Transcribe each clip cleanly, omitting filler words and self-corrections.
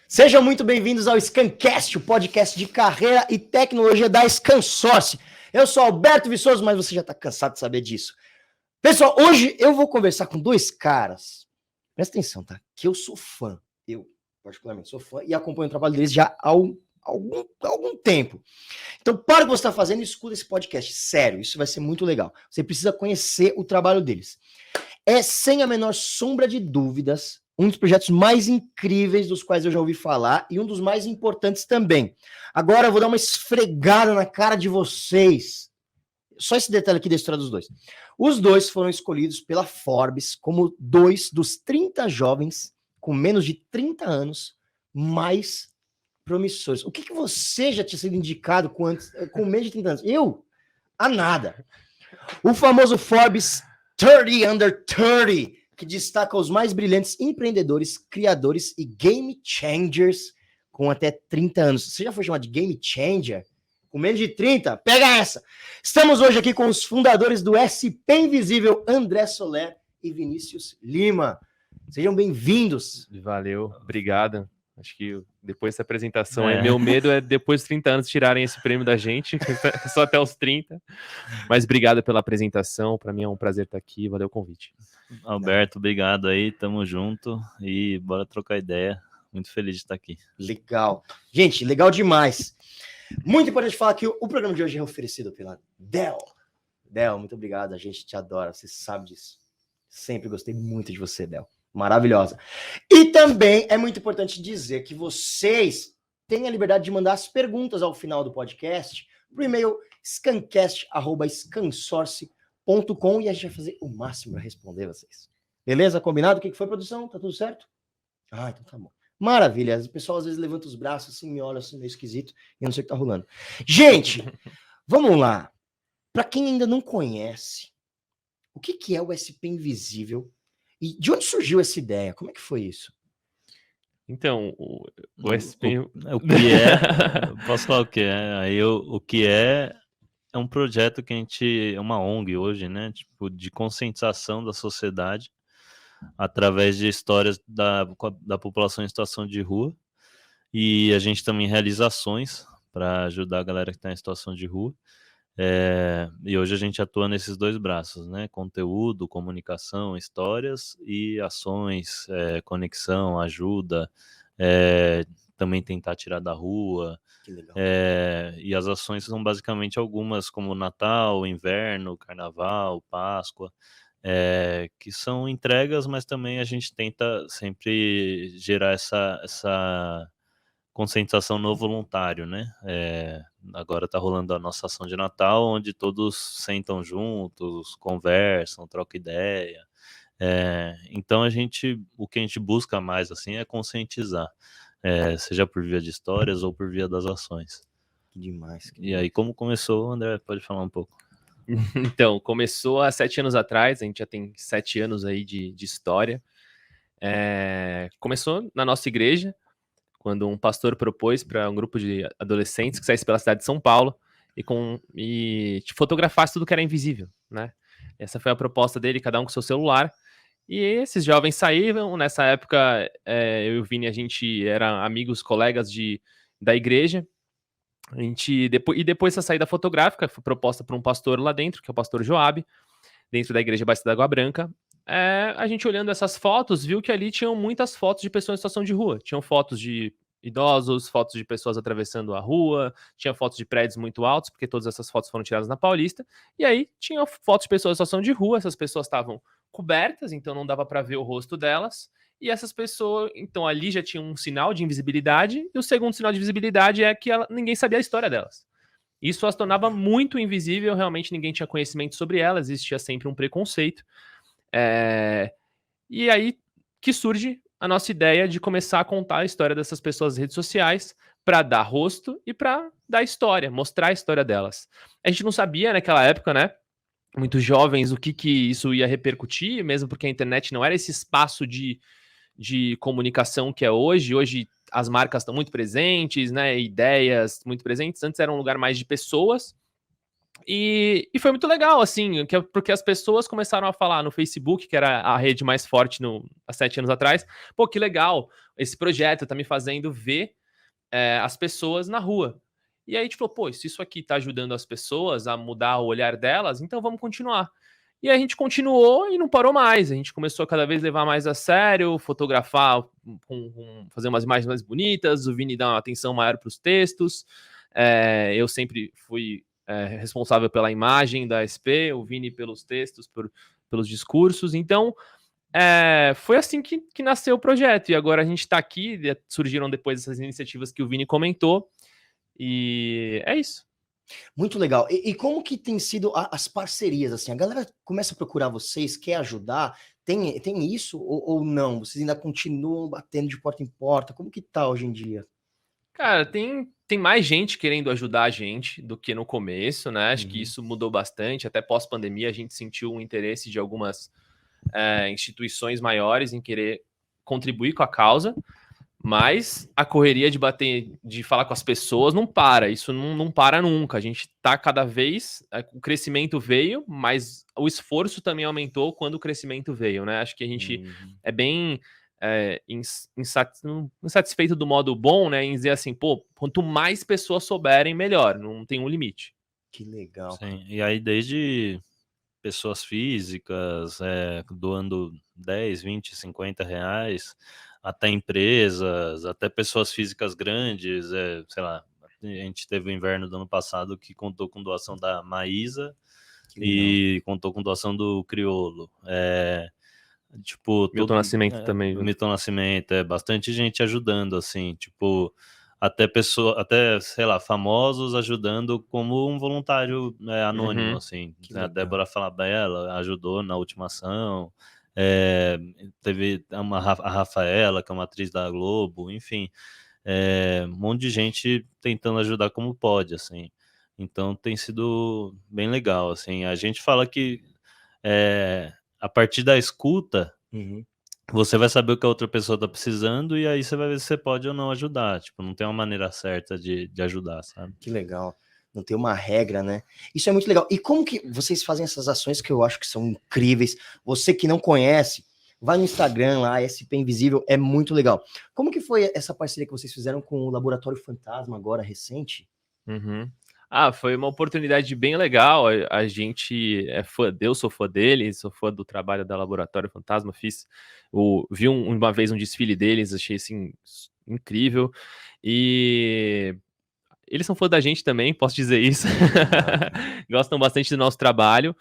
Sejam muito bem-vindos ao Scancast, o podcast de carreira e tecnologia da Scansource. Eu sou Alberto Viçoso, mas você já está cansado de saber disso. Pessoal, hoje eu vou conversar com dois caras. Presta atenção, tá? Que eu sou fã. Eu, particularmente, sou fã e acompanho o trabalho deles já há algum tempo. Então, para o que você está fazendo e escuta esse podcast. Sério, isso vai ser muito legal. Você precisa conhecer o trabalho deles. É, sem a menor sombra de dúvidas, um dos projetos mais incríveis dos quais eu já ouvi falar e um dos mais importantes também. Agora eu vou dar uma esfregada na cara de vocês. Só esse detalhe aqui da história dos dois. Os dois foram escolhidos pela Forbes como dois dos 30 jovens com menos de 30 anos mais promissores. O que você já tinha sido indicado com menos de 30 anos? Eu? A nada. O famoso Forbes 30 Under 30, que destaca os mais brilhantes empreendedores, criadores e game changers com até 30 anos. Você já foi chamado de game changer? Com menos de 30? Pega essa! Estamos hoje aqui com os fundadores do SP Invisível, André Soler e Vinícius Lima. Sejam bem-vindos. Valeu, obrigado. Acho que depois dessa apresentação, meu medo é depois dos 30 anos tirarem esse prêmio da gente, só até os 30. Mas obrigado pela apresentação, para mim é um prazer estar aqui, valeu o convite. Alberto, obrigado aí, tamo junto e bora trocar ideia. Muito feliz de estar aqui. Legal. Gente, legal demais. Muito importante falar que o programa de hoje é oferecido pela Dell. Dell, muito obrigado, a gente te adora, você sabe disso. Sempre gostei muito de você, Dell. Maravilhosa. E também é muito importante dizer que vocês têm a liberdade de mandar as perguntas ao final do podcast para o e-mail scancast@scansource.com e a gente vai fazer o máximo para responder vocês. Beleza? Combinado? O que foi, produção? Tá tudo certo? Ah, então tá bom. Maravilha. O pessoal às vezes levanta os braços assim, me olha assim meio esquisito e eu não sei o que tá rolando. Gente, vamos lá. Para quem ainda não conhece, o que é o SP Invisível? E de onde surgiu essa ideia? Como é que foi isso? Então, o SP... O que é... Posso falar o que é? Aí o que é um projeto que a gente... É uma ONG hoje, né? Tipo, de conscientização da sociedade através de histórias da população em situação de rua. E a gente também realiza ações para ajudar a galera que está em situação de rua. E hoje a gente atua nesses dois braços, né? Conteúdo, comunicação, histórias e ações, conexão, ajuda, também tentar tirar da rua. Que legal. E as ações são basicamente algumas, como Natal, Inverno, Carnaval, Páscoa, que são entregas, mas também a gente tenta sempre gerar essa conscientização no voluntário, né? Agora está rolando a nossa ação de Natal, onde todos sentam juntos, conversam, trocam ideia. Então o que a gente busca mais assim é conscientizar, seja por via de histórias ou por via das ações. Que demais. E aí, como começou, André, pode falar um pouco? Então, começou há 7 anos atrás, a gente já tem 7 anos aí de história. Começou na nossa igreja, quando um pastor propôs para um grupo de adolescentes que saísse pela cidade de São Paulo e fotografasse tudo que era invisível, né? Essa foi a proposta dele, cada um com seu celular. E esses jovens saíram, nessa época, eu e o Vini, a gente era amigos, colegas da igreja. Depois dessa saída fotográfica, foi proposta por um pastor lá dentro, que é o pastor Joab, dentro da igreja Batista da Água Branca. A gente olhando essas fotos, viu que ali tinham muitas fotos de pessoas em situação de rua. Tinham fotos de idosos, fotos de pessoas atravessando a rua, tinha fotos de prédios muito altos, porque todas essas fotos foram tiradas na Paulista. E aí tinha fotos de pessoas em situação de rua, essas pessoas estavam cobertas, então não dava para ver o rosto delas. E essas pessoas, então ali já tinha um sinal de invisibilidade, e o segundo sinal de visibilidade é que ninguém sabia a história delas. Isso as tornava muito invisível, realmente ninguém tinha conhecimento sobre ela, existia sempre um preconceito. E aí que surge a nossa ideia de começar a contar a história dessas pessoas nas redes sociais para dar rosto e para dar história, mostrar a história delas. A gente não sabia naquela época, né? Muitos jovens, o que isso ia repercutir, mesmo porque a internet não era esse espaço de comunicação que é hoje. Hoje as marcas estão muito presentes, né? Ideias muito presentes. Antes era um lugar mais de pessoas. E foi muito legal, assim, porque as pessoas começaram a falar no Facebook, que era a rede mais forte há 7 anos atrás, pô, que legal, esse projeto tá me fazendo ver as pessoas na rua. E aí a gente falou, pô, se isso aqui tá ajudando as pessoas a mudar o olhar delas, então vamos continuar. E aí a gente continuou e não parou mais. A gente começou a cada vez levar mais a sério, fotografar, fazer umas imagens mais bonitas, o Vini dá uma atenção maior para os textos. Eu sempre fui responsável pela imagem da SP, o Vini pelos textos, pelos discursos. Então, foi assim que nasceu o projeto. E agora a gente está aqui, surgiram depois essas iniciativas que o Vini comentou. E é isso. Muito legal. E como que tem sido as parcerias, assim? A galera começa a procurar vocês, quer ajudar? Tem isso ou não? Vocês ainda continuam batendo de porta em porta? Como que tá hoje em dia? Cara, tem mais gente querendo ajudar a gente do que no começo, né? Acho que isso mudou bastante. Até pós-pandemia, a gente sentiu um interesse de algumas instituições maiores em querer contribuir com a causa. Mas a correria de falar com as pessoas não para, isso não para nunca. A gente tá cada vez. O crescimento veio, mas o esforço também aumentou quando o crescimento veio, né? Acho que a gente é bem insatisfeito do modo bom, né? Em dizer assim, pô, quanto mais pessoas souberem, melhor, não tem um limite. Que legal. Sim, e aí desde pessoas físicas doando 10, 20, 50 reais, até empresas, até pessoas físicas grandes, sei lá, a gente teve o inverno do ano passado que contou com doação da Maísa e contou com doação do Criolo. Tipo, Milton Nascimento também. Milton Nascimento, bastante gente ajudando, assim, tipo, até sei lá, famosos ajudando como um voluntário anônimo, assim. A Débora Falabella ajudou na última ação, teve a Rafaela, que é uma atriz da Globo, enfim, um monte de gente tentando ajudar como pode, assim. Então tem sido bem legal, assim. A gente fala que a partir da escuta, você vai saber o que a outra pessoa tá precisando e aí você vai ver se você pode ou não ajudar. Tipo, não tem uma maneira certa de ajudar, sabe? Que legal. Não tem uma regra, né? Isso é muito legal. E como que vocês fazem essas ações que eu acho que são incríveis? Você que não conhece, vai no Instagram lá, SP Invisível, é muito legal. Como que foi essa parceria que vocês fizeram com o Laboratório Fantasma agora, recente? Foi uma oportunidade bem legal. A gente é fã, eu sou fã deles, sou fã do trabalho da Laboratório Fantasma. Vi uma vez um desfile deles, achei assim incrível. E eles são fã da gente também, posso dizer isso. Gostam bastante do nosso trabalho.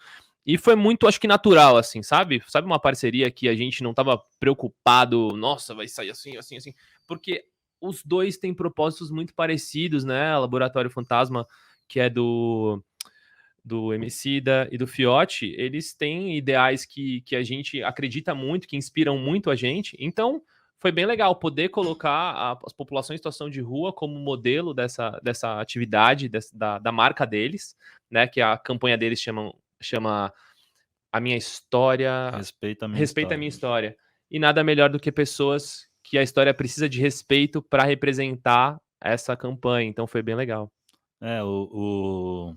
E foi muito, acho que natural, assim, sabe? Sabe uma parceria que a gente não estava preocupado, nossa, vai sair assim, assim, assim. Porque os dois têm propósitos muito parecidos, né? Laboratório Fantasma, que é do Emicida e do Fiote, eles têm ideais que a gente acredita muito, que inspiram muito a gente. Então, foi bem legal poder colocar as populações em situação de rua como modelo dessa atividade, da marca deles, né? Que a campanha deles chama A Minha História... Respeita a minha história. E nada melhor do que pessoas que a história precisa de respeito para representar essa campanha. Então, foi bem legal. Eu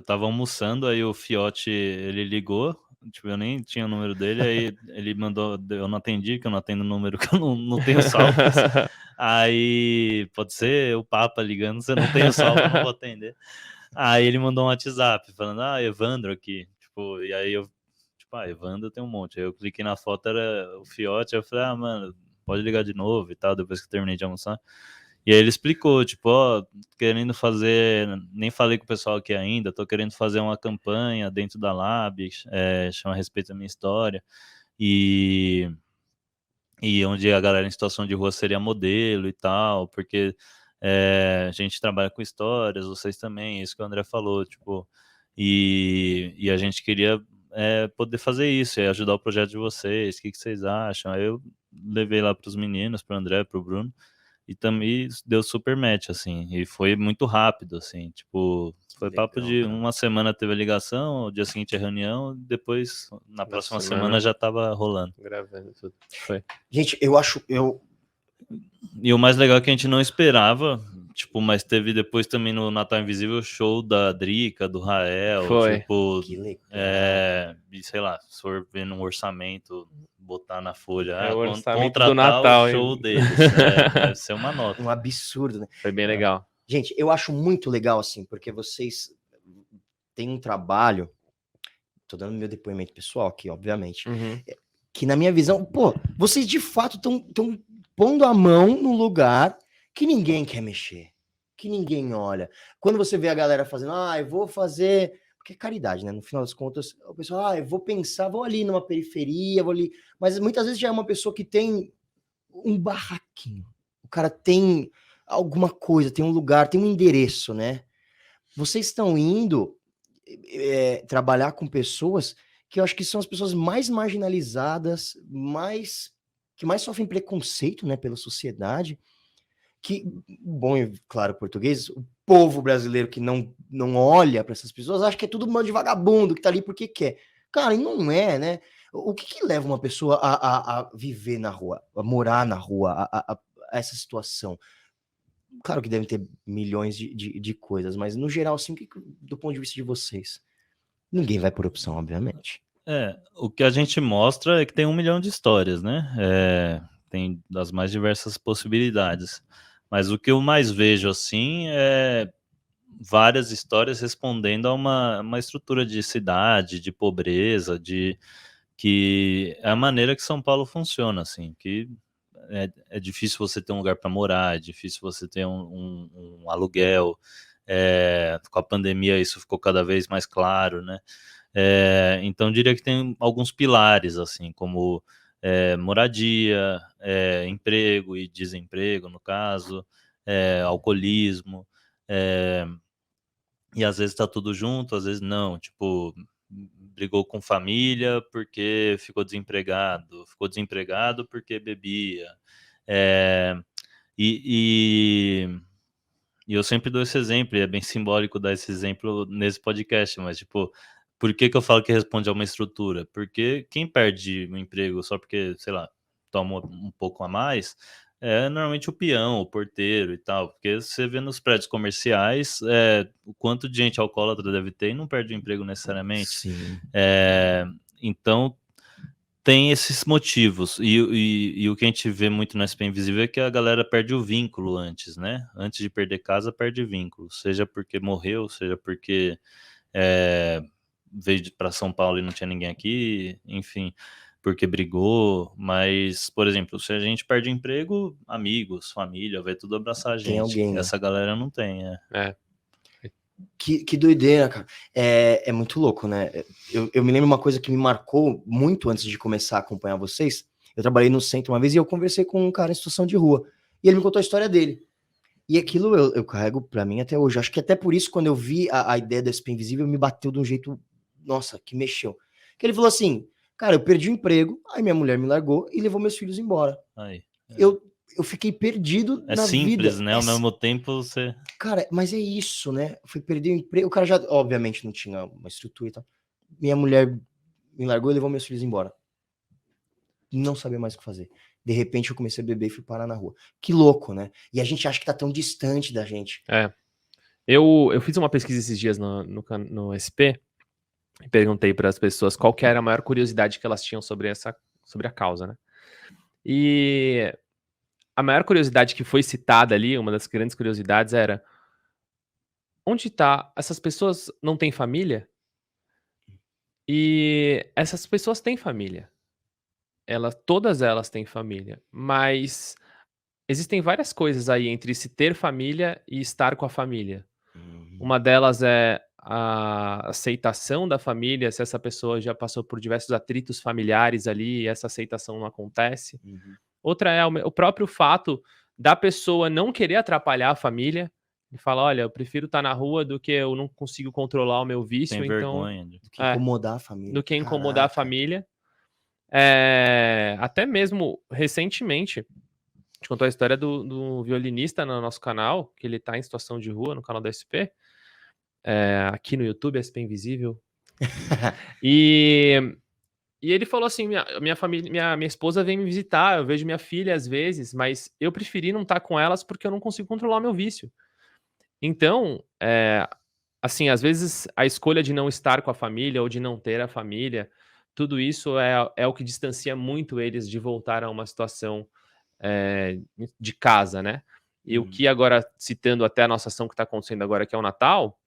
tava almoçando, aí o Fiote, ele ligou, tipo, eu nem tinha o número dele, aí ele mandou, eu não atendi, que eu não atendo o número, que eu não tenho salvos. Aí, pode ser o Papa ligando, você não tem o salvo, eu não vou atender. Aí ele mandou um WhatsApp, falando, Evandro aqui, tipo, e aí eu, tipo, Evandro tem um monte. Aí eu cliquei na foto, era o Fiote, aí eu falei, mano, pode ligar de novo e tal, depois que eu terminei de almoçar. E aí ele explicou, tipo, querendo fazer, nem falei com o pessoal aqui ainda, tô querendo fazer uma campanha dentro da Lab, chama Respeito à Minha História, e onde a galera em situação de rua seria modelo e tal, porque a gente trabalha com histórias, vocês também, isso que o André falou, tipo, e a gente queria poder fazer isso, e ajudar o projeto de vocês, o que vocês acham? Aí eu levei lá pros meninos, pro André, pro Bruno, e também deu super match, assim, e foi muito rápido, assim, tipo, foi papo de uma semana teve a ligação, o dia seguinte a reunião, depois, na próxima semana já tava rolando. Gravando tudo. Foi. Gente, E o mais legal é que a gente não esperava, tipo, mas teve depois também no Natal Invisível o show da Drica, do Rael, Foi. tipo, Que legal. e sei lá, se for ver num orçamento, botar na folha, É o orçamento contratar do Natal, o hein? show deles, deve ser uma nota. Um absurdo, né? Foi bem legal. Gente, eu acho muito legal, assim, porque vocês têm um trabalho, tô dando meu depoimento pessoal aqui, obviamente, Uhum. que na minha visão, pô, vocês de fato estão pondo a mão no lugar que ninguém quer mexer, que ninguém olha. Quando você vê a galera fazendo, eu vou fazer, porque é caridade, né? No final das contas, o pessoal, eu vou pensar, vou ali numa periferia, vou ali, mas muitas vezes já é uma pessoa que tem um barraquinho, o cara tem alguma coisa, tem um lugar, tem um endereço, né? Vocês estão indo trabalhar com pessoas que eu acho que são as pessoas mais marginalizadas, que mais sofrem preconceito, né, pela sociedade, que, bom e claro português, o povo brasileiro que não olha para essas pessoas, acha que é tudo um bando de vagabundo, que tá ali porque quer. Cara, e não é, né? O que leva uma pessoa a viver na rua, a morar na rua, a essa situação? Claro que devem ter milhões de coisas, mas no geral, assim, do ponto de vista de vocês, ninguém vai por opção, obviamente. O que a gente mostra é que tem 1 milhão de histórias, né? Tem das mais diversas possibilidades. Mas o que eu mais vejo, assim, é várias histórias respondendo a uma estrutura de cidade, de pobreza, que é a maneira que São Paulo funciona, assim, que é difícil você ter um lugar para morar, é difícil você ter um aluguel. Com a pandemia isso ficou cada vez mais claro, né? Então diria que tem alguns pilares, assim, como moradia, emprego e desemprego, no caso, alcoolismo, e às vezes tá tudo junto, às vezes não, tipo, brigou com família porque ficou desempregado porque bebia, eh, e, e eu sempre dou esse exemplo, e é bem simbólico dar esse exemplo nesse podcast, mas, tipo, por que eu falo que responde a uma estrutura? Porque quem perde o emprego só porque, sei lá, toma um pouco a mais, é normalmente o peão, o porteiro e tal, porque você vê nos prédios comerciais, o quanto de gente alcoólatra deve ter e não perde o emprego necessariamente. Sim. Então, tem esses motivos, e o que a gente vê muito no SP Invisível é que a galera perde o vínculo antes, né? Antes de perder casa, perde vínculo, seja porque morreu, seja porque veio para São Paulo e não tinha ninguém aqui, enfim, porque brigou. Mas, por exemplo, se a gente perde emprego, amigos, família, vai tudo abraçar a gente. Tem alguém, né? Essa galera não tem, Que doideira, cara. É muito louco, né? Eu me lembro uma coisa que me marcou muito antes de começar a acompanhar vocês. Eu trabalhei no centro uma vez e eu conversei com um cara em situação de rua. E ele me contou a história dele. E aquilo eu carrego pra mim até hoje. Acho que até por isso, quando eu vi a ideia da SP Invisível, me bateu de um jeito, nossa, que mexeu. Que ele falou assim, cara, eu perdi o emprego, aí minha mulher me largou e levou meus filhos embora. Eu fiquei perdido na vida. É simples, né? Ao mesmo tempo você... Cara, mas é isso, né? Fui perder o emprego. O cara já, obviamente, não tinha uma estrutura e tal. Minha mulher me largou e levou meus filhos embora. Não sabia mais o que fazer. De repente eu comecei a beber e fui parar na rua. Que louco, né? E a gente acha que tá tão distante da gente. Eu fiz uma pesquisa esses dias no SP e perguntei para as pessoas qual que era a maior curiosidade que elas tinham sobre a causa, né? E a maior curiosidade que foi citada ali, uma das grandes curiosidades era: onde tá? Essas pessoas não têm família? E essas pessoas têm família. Todas elas têm família, mas existem várias coisas aí entre se ter família e estar com a família. Uma delas é a aceitação da família, se essa pessoa já passou por diversos atritos familiares ali e essa aceitação não acontece. Outra é o próprio fato da pessoa não querer atrapalhar a família e falar, olha, eu prefiro estar na rua do que eu não consigo controlar o meu vício, tem então vergonha. Do que incomodar a família. do que incomodar a Caraca. família. Até mesmo recentemente, a gente contou a história do violinista no nosso canal, que ele tá em situação de rua no canal da SP, aqui no YouTube, SP Invisível. E ele falou assim, minha família, minha esposa vem me visitar, eu vejo minha filha às vezes, mas eu preferi não estar com elas porque eu não consigo controlar meu vício. Então, assim, às vezes a escolha de não estar com a família ou de não ter a família, tudo isso é o que distancia muito eles de voltar a uma situação de casa, né? E o que agora, citando até a nossa ação que está acontecendo agora, que é o Natal,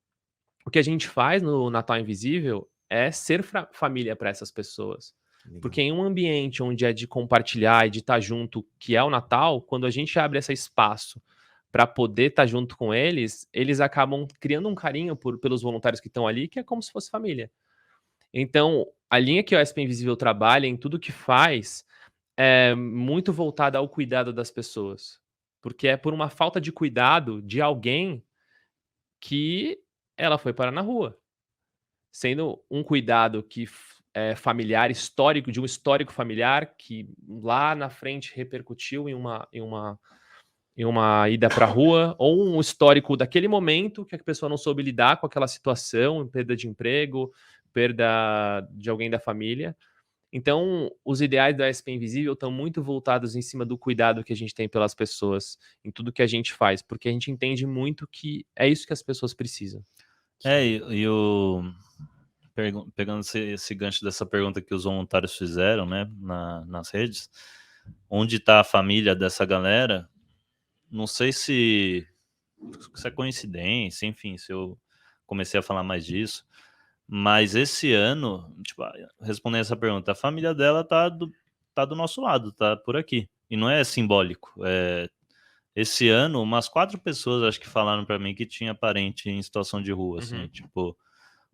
o que a gente faz no Natal Invisível é ser família para essas pessoas. Porque em um ambiente onde é de compartilhar e de estar junto, que é o Natal, quando a gente abre esse espaço para poder estar junto com eles, eles acabam criando um carinho pelos voluntários que estão ali, que é como se fosse família. Então, a linha que o SP Invisível trabalha em tudo que faz é muito voltada ao cuidado das pessoas. Porque é por uma falta de cuidado de alguém que ela foi parar na rua. Sendo um cuidado que é familiar, histórico, de um histórico familiar, que lá na frente repercutiu em uma ida para a rua, ou um histórico daquele momento que a pessoa não soube lidar com aquela situação, perda de emprego, perda de alguém da família. Então, os ideais da SP Invisível estão muito voltados em cima do cuidado que a gente tem pelas pessoas, em tudo que a gente faz, porque a gente entende muito que é isso que as pessoas precisam. Pegando esse gancho dessa pergunta que os voluntários fizeram, né, nas redes, onde está a família dessa galera? Não sei se é coincidência, enfim, se eu comecei a falar mais disso, mas esse ano, tipo, respondendo essa pergunta, a família dela tá do nosso lado, tá por aqui. E não é simbólico. Esse ano, umas 4 pessoas acho que falaram pra mim que tinha parente em situação de rua, assim, tipo,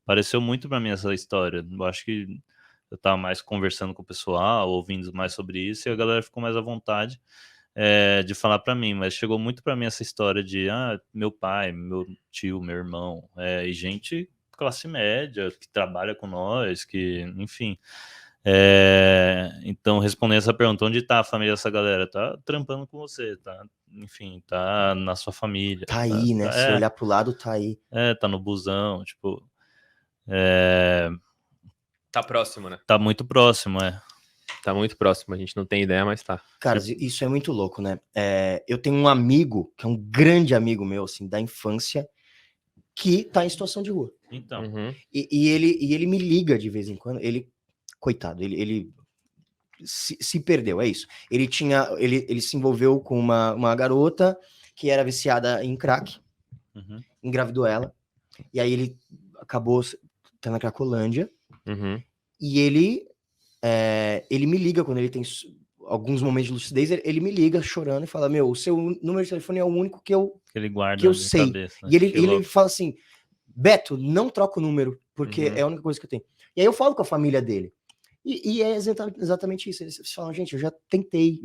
pareceu muito pra mim essa história. Eu acho que eu tava mais conversando com o pessoal, ouvindo mais sobre isso, e a galera ficou mais à vontade de falar pra mim, mas chegou muito pra mim essa história de meu pai, meu tio, meu irmão, e gente classe média que trabalha com nós, que, enfim. Então, respondendo essa pergunta, onde tá a família dessa galera? Tá trampando com você, tá, enfim, tá na sua família. Tá aí, né? Se olhar pro lado, tá aí. Tá no busão, tipo, Tá próximo, né? tá muito próximo, Tá muito próximo, a gente não tem ideia, mas tá. Cara, isso é muito louco, né? Eu tenho um amigo, que é um grande amigo meu, assim, da infância, que tá em situação de rua. Então, E ele me liga de vez em quando. Coitado, ele se perdeu, é isso. Ele se envolveu com uma garota que era viciada em crack, engravidou ela, e aí ele acabou tá na Cracolândia, e ele me liga quando ele tem alguns momentos de lucidez, ele me liga chorando e fala, meu, o seu número de telefone é o único que ele guarda que eu na sei. cabeça, né? E ele fala assim, Beto, não troca o número, porque é a única coisa que eu tenho. E aí eu falo com a família dele. E é exatamente isso. Eles falam, gente, eu já tentei,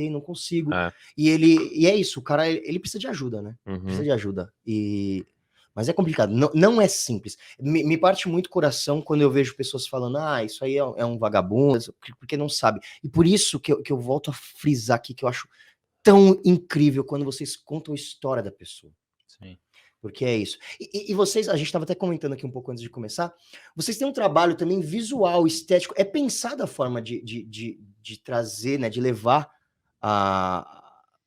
não consigo. E é isso, o cara, ele precisa de ajuda, né? Precisa de ajuda. Mas é complicado, não é simples. Me parte muito o coração quando eu vejo pessoas falando, isso aí é um vagabundo, porque não sabe. E por isso que eu volto a frisar aqui, que eu acho tão incrível quando vocês contam a história da pessoa. Sim. Porque é isso. E vocês, a gente estava até comentando aqui um pouco antes de começar, vocês têm um trabalho também visual, estético, é pensada a forma de trazer, né, de levar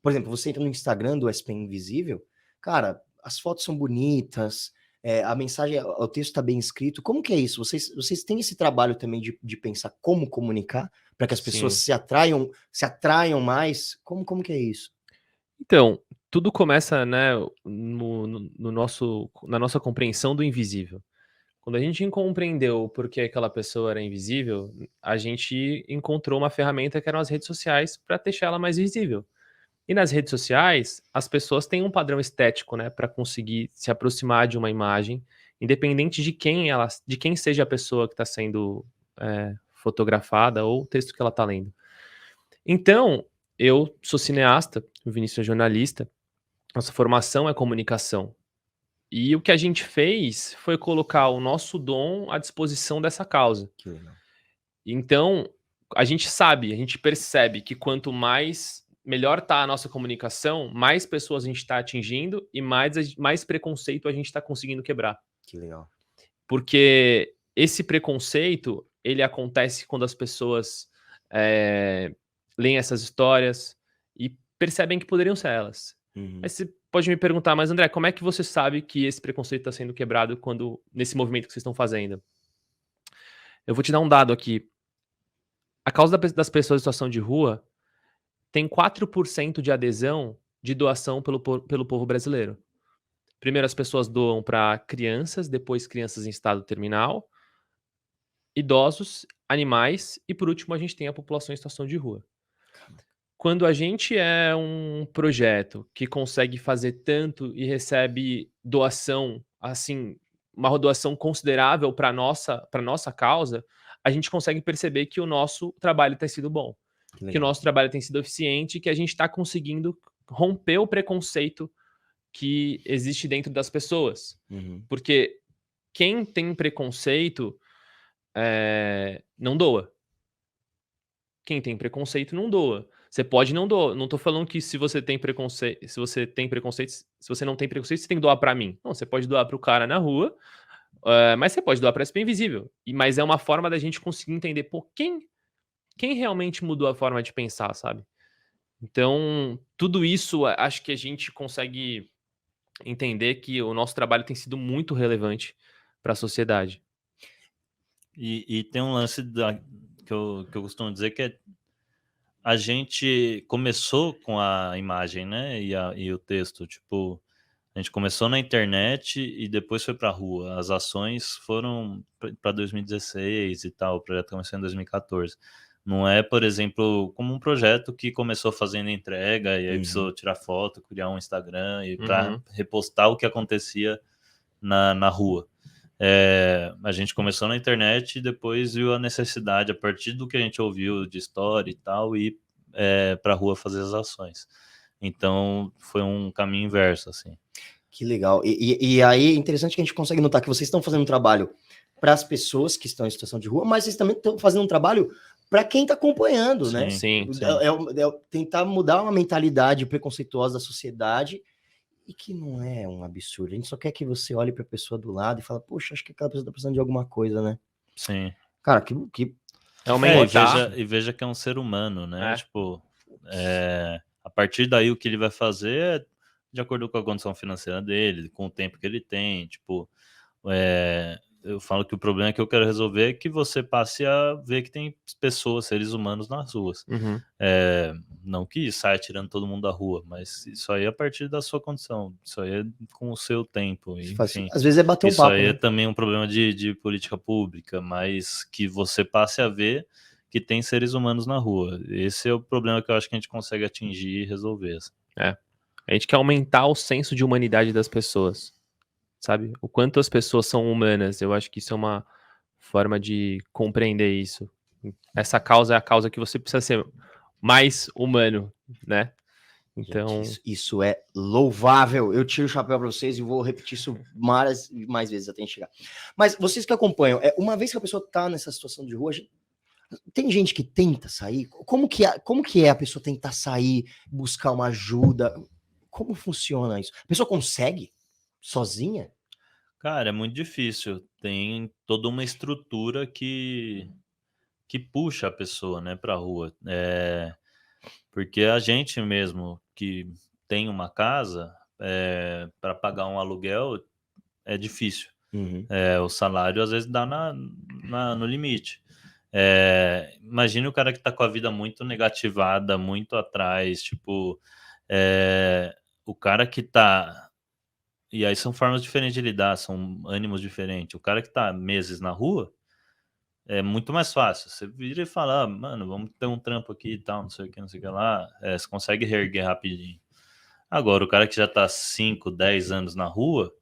por exemplo, você entra no Instagram do SP Invisível, cara, as fotos são bonitas, a mensagem, o texto está bem escrito. Como que é isso? Vocês têm esse trabalho também de pensar como comunicar para que as pessoas se atraiam mais? Como que é isso? Então, tudo começa, né, na nossa compreensão do invisível. Quando a gente compreendeu por que aquela pessoa era invisível, a gente encontrou uma ferramenta que eram as redes sociais para deixar ela mais visível. E nas redes sociais, as pessoas têm um padrão estético, né, para conseguir se aproximar de uma imagem, independente de quem seja a pessoa que está sendo fotografada ou o texto que ela está lendo. Então, eu sou cineasta, o Vinícius é jornalista, nossa formação é comunicação. E o que a gente fez foi colocar o nosso dom à disposição dessa causa. Que legal. Então, a gente percebe que quanto melhor tá a nossa comunicação, mais pessoas a gente está atingindo e mais preconceito a gente está conseguindo quebrar. Que legal. Porque esse preconceito, ele acontece quando as pessoas leem essas histórias e percebem que poderiam ser elas. Uhum. Aí você pode me perguntar, mas André, como é que você sabe que esse preconceito está sendo quebrado nesse movimento que vocês estão fazendo? Eu vou te dar um dado aqui. A causa das pessoas em situação de rua tem 4% de adesão de doação pelo povo brasileiro. Primeiro as pessoas doam para crianças, depois crianças em estado terminal, idosos, animais e por último a gente tem a população em situação de rua. Quando a gente é um projeto que consegue fazer tanto e recebe doação, assim, uma doação considerável para nossa causa, a gente consegue perceber que o nosso trabalho tem sido bom, que o nosso trabalho tem sido eficiente, que a gente está conseguindo romper o preconceito que existe dentro das pessoas. Uhum. Porque quem tem preconceito não doa. Quem tem preconceito não doa. Você pode não doar. Não tô falando que se você tem preconceito, se você não tem preconceito, você tem que doar pra mim. Não, você pode doar pro cara na rua, mas você pode doar pra SP Invisível. Mas é uma forma da gente conseguir entender, pô, quem realmente mudou a forma de pensar, sabe? Então, tudo isso, acho que a gente consegue entender que o nosso trabalho tem sido muito relevante para a sociedade. E tem um lance que eu costumo dizer que é a gente começou com a imagem, né? E o texto. Tipo, a gente começou na internet e depois foi para a rua. As ações foram para 2016 e tal. O projeto começou em 2014. Não é, por exemplo, como um projeto que começou fazendo entrega e aí precisou tirar foto, criar um Instagram e para repostar o que acontecia na rua. A gente começou na internet e depois viu a necessidade, a partir do que a gente ouviu de história e tal, ir para a rua fazer as ações. Então, foi um caminho inverso, assim. Que legal. E aí é interessante que a gente consegue notar que vocês estão fazendo um trabalho para as pessoas que estão em situação de rua, mas vocês também estão fazendo um trabalho para quem está acompanhando, né? Sim. É tentar mudar uma mentalidade preconceituosa da sociedade e que não é um absurdo. A gente só quer que você olhe para a pessoa do lado e fala, poxa, acho que aquela pessoa está precisando de alguma coisa, né? Sim. Cara, que e veja que é um ser humano, né? É. Tipo, a partir daí o que ele vai fazer é de acordo com a condição financeira dele, com o tempo que ele tem, tipo, eu falo que o problema que eu quero resolver é que você passe a ver que tem pessoas, seres humanos nas ruas. Uhum. Não que saia tirando todo mundo da rua, mas isso aí é a partir da sua condição, isso aí é com o seu tempo, enfim. Às vezes é bater um Isso papo, aí né? é também um problema de política pública, mas que você passe a ver que tem seres humanos na rua. Esse é o problema que eu acho que a gente consegue atingir e resolver. Assim. A gente quer aumentar o senso de humanidade das pessoas, sabe? O quanto as pessoas são humanas. Eu acho que isso é uma forma de compreender isso. Essa causa é a causa que você precisa ser mais humano, né? Então, Gente, isso é louvável. Eu tiro o chapéu para vocês e vou repetir isso mais vezes até chegar. Mas vocês que acompanham, uma vez que a pessoa está nessa situação de rua, tem gente que tenta sair. Como que é a pessoa tentar sair, buscar uma ajuda? Como funciona isso? A pessoa consegue sozinha? Cara, é muito difícil. Tem toda uma estrutura que puxa a pessoa, né, para a rua. Porque a gente mesmo que tem uma casa, para pagar um aluguel é difícil. O salário às vezes dá no limite. Imagine o cara que tá com a vida muito negativada, muito atrás, tipo, o cara que tá. E aí são formas diferentes de lidar, são ânimos diferentes. O cara que tá meses na rua é muito mais fácil. Você vira e fala, mano, vamos ter um trampo aqui e tal, não sei o que, não sei o que lá. Você consegue reerguer rapidinho. Agora, o cara que já tá 5, 10 anos na rua,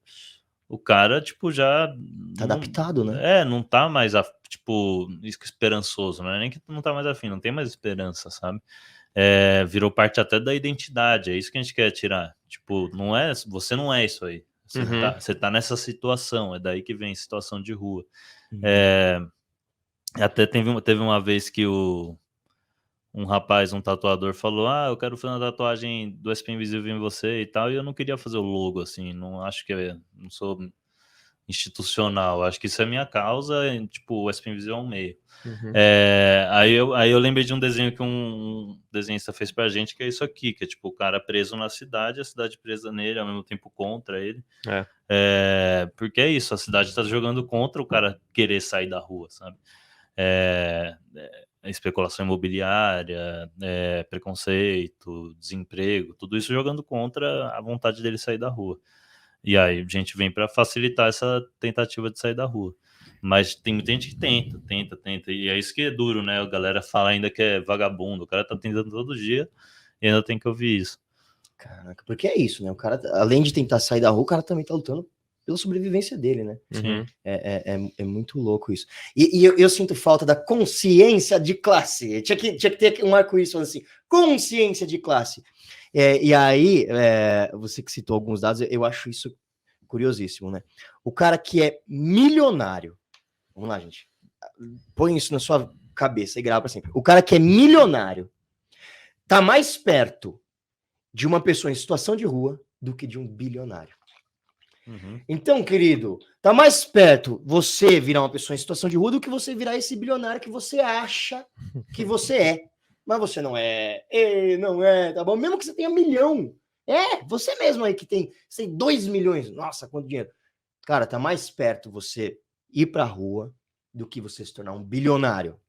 o cara, tipo, já... Tá adaptado, né? Não tá mais, tipo, esperançoso, né? Nem que não tá mais afim, não tem mais esperança, sabe? Virou parte até da identidade, é isso que a gente quer tirar. Tipo, você não é isso aí. Você tá nessa situação, é daí que vem situação de rua. Até teve uma vez que um rapaz, um tatuador, falou: eu quero fazer uma tatuagem do SP Invisível em você e tal, e eu não queria fazer o logo, assim, não acho que não sou institucional. Acho que isso é minha causa, tipo, o SP Viseu é um meio. Uhum. Aí eu lembrei de um desenho que um desenhista fez pra gente, que é isso aqui, que é tipo o cara preso na cidade, a cidade presa nele, ao mesmo tempo contra ele. Porque é isso, a cidade tá jogando contra o cara querer sair da rua, sabe? Especulação imobiliária, preconceito, desemprego, tudo isso jogando contra a vontade dele sair da rua. E aí a gente vem para facilitar essa tentativa de sair da rua. Mas tem muita gente que tenta. E é isso que é duro, né? A galera fala ainda que é vagabundo. O cara tá tentando todo dia e ainda tem que ouvir isso. Caraca, porque é isso, né? O cara, além de tentar sair da rua, o cara também tá lutando pela sobrevivência dele, né? Uhum. É muito louco isso. E eu sinto falta da consciência de classe. Tinha que ter um arco-íris falando assim, consciência de classe. E aí, você que citou alguns dados, eu acho isso curiosíssimo, né? O cara que é milionário, vamos lá, gente, põe isso na sua cabeça e grava para sempre. O cara que é milionário tá mais perto de uma pessoa em situação de rua do que de um bilionário. Uhum. Então, querido, tá mais perto você virar uma pessoa em situação de rua do que você virar esse bilionário que você acha que você é. Mas você não é, não é, tá bom? Mesmo que você tenha 1 milhão. Você mesmo aí que tem 2 milhões. Nossa, quanto dinheiro. Cara, tá mais perto você ir pra rua do que você se tornar um bilionário.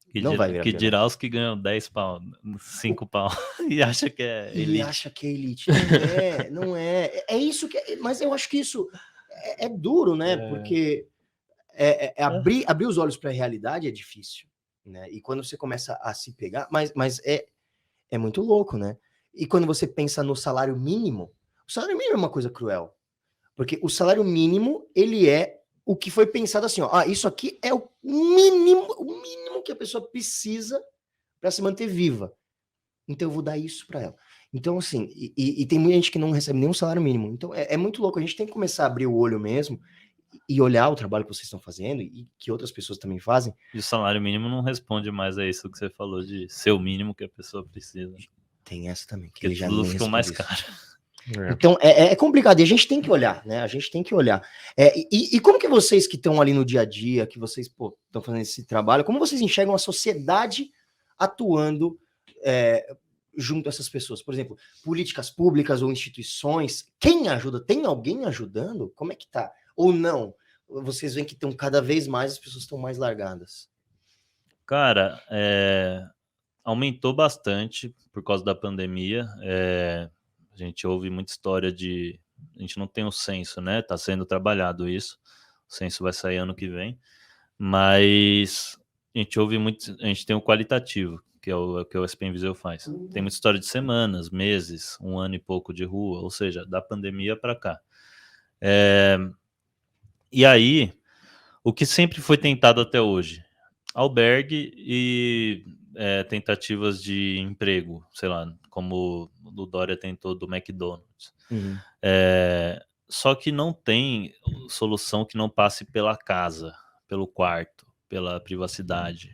Que dirá os que ganham 10 pau, 5 pau e acha que é elite. E acha que é elite. Não é. É isso que mas eu acho que isso é duro, né? Porque abrir os olhos para a realidade é difícil, né? E quando você começa a se pegar, mas é muito louco, né? E quando você pensa no salário mínimo, o salário mínimo é uma coisa cruel. Porque o salário mínimo, ele é o que foi pensado assim, ó, isso aqui é o mínimo que a pessoa precisa para se manter viva. Então eu vou dar isso para ela. Então, assim, e tem muita gente que não recebe nenhum salário mínimo. Então é muito louco. A gente tem que começar a abrir o olho mesmo e olhar o trabalho que vocês estão fazendo e que outras pessoas também fazem. E o salário mínimo não responde mais a isso que você falou de ser o mínimo que a pessoa precisa. Tem essa também. Que ele já tudo ficou mais caro. Então é complicado e a gente tem que olhar, né? A gente tem que olhar. E como que vocês que estão ali no dia a dia, que vocês estão fazendo esse trabalho, como vocês enxergam a sociedade atuando junto a essas pessoas? Por exemplo, políticas públicas ou instituições, quem ajuda? Tem alguém ajudando? Como é que tá? Ou não? Vocês veem que estão cada vez mais, as pessoas estão mais largadas. Cara, aumentou bastante por causa da pandemia. A gente ouve muita história de... A gente não tem o censo, né? Tá sendo trabalhado isso. O censo vai sair ano que vem. Mas a gente ouve muito... A gente tem o qualitativo, que é o que o SP Viseu faz. Tem muita história de semanas, meses, 1 ano e pouco de rua. Ou seja, da pandemia para cá. E aí, o que sempre foi tentado até hoje? Albergue e tentativas de emprego, sei lá, como o Dória tentou do McDonald's. Uhum. Só que não tem solução que não passe pela casa, pelo quarto, pela privacidade,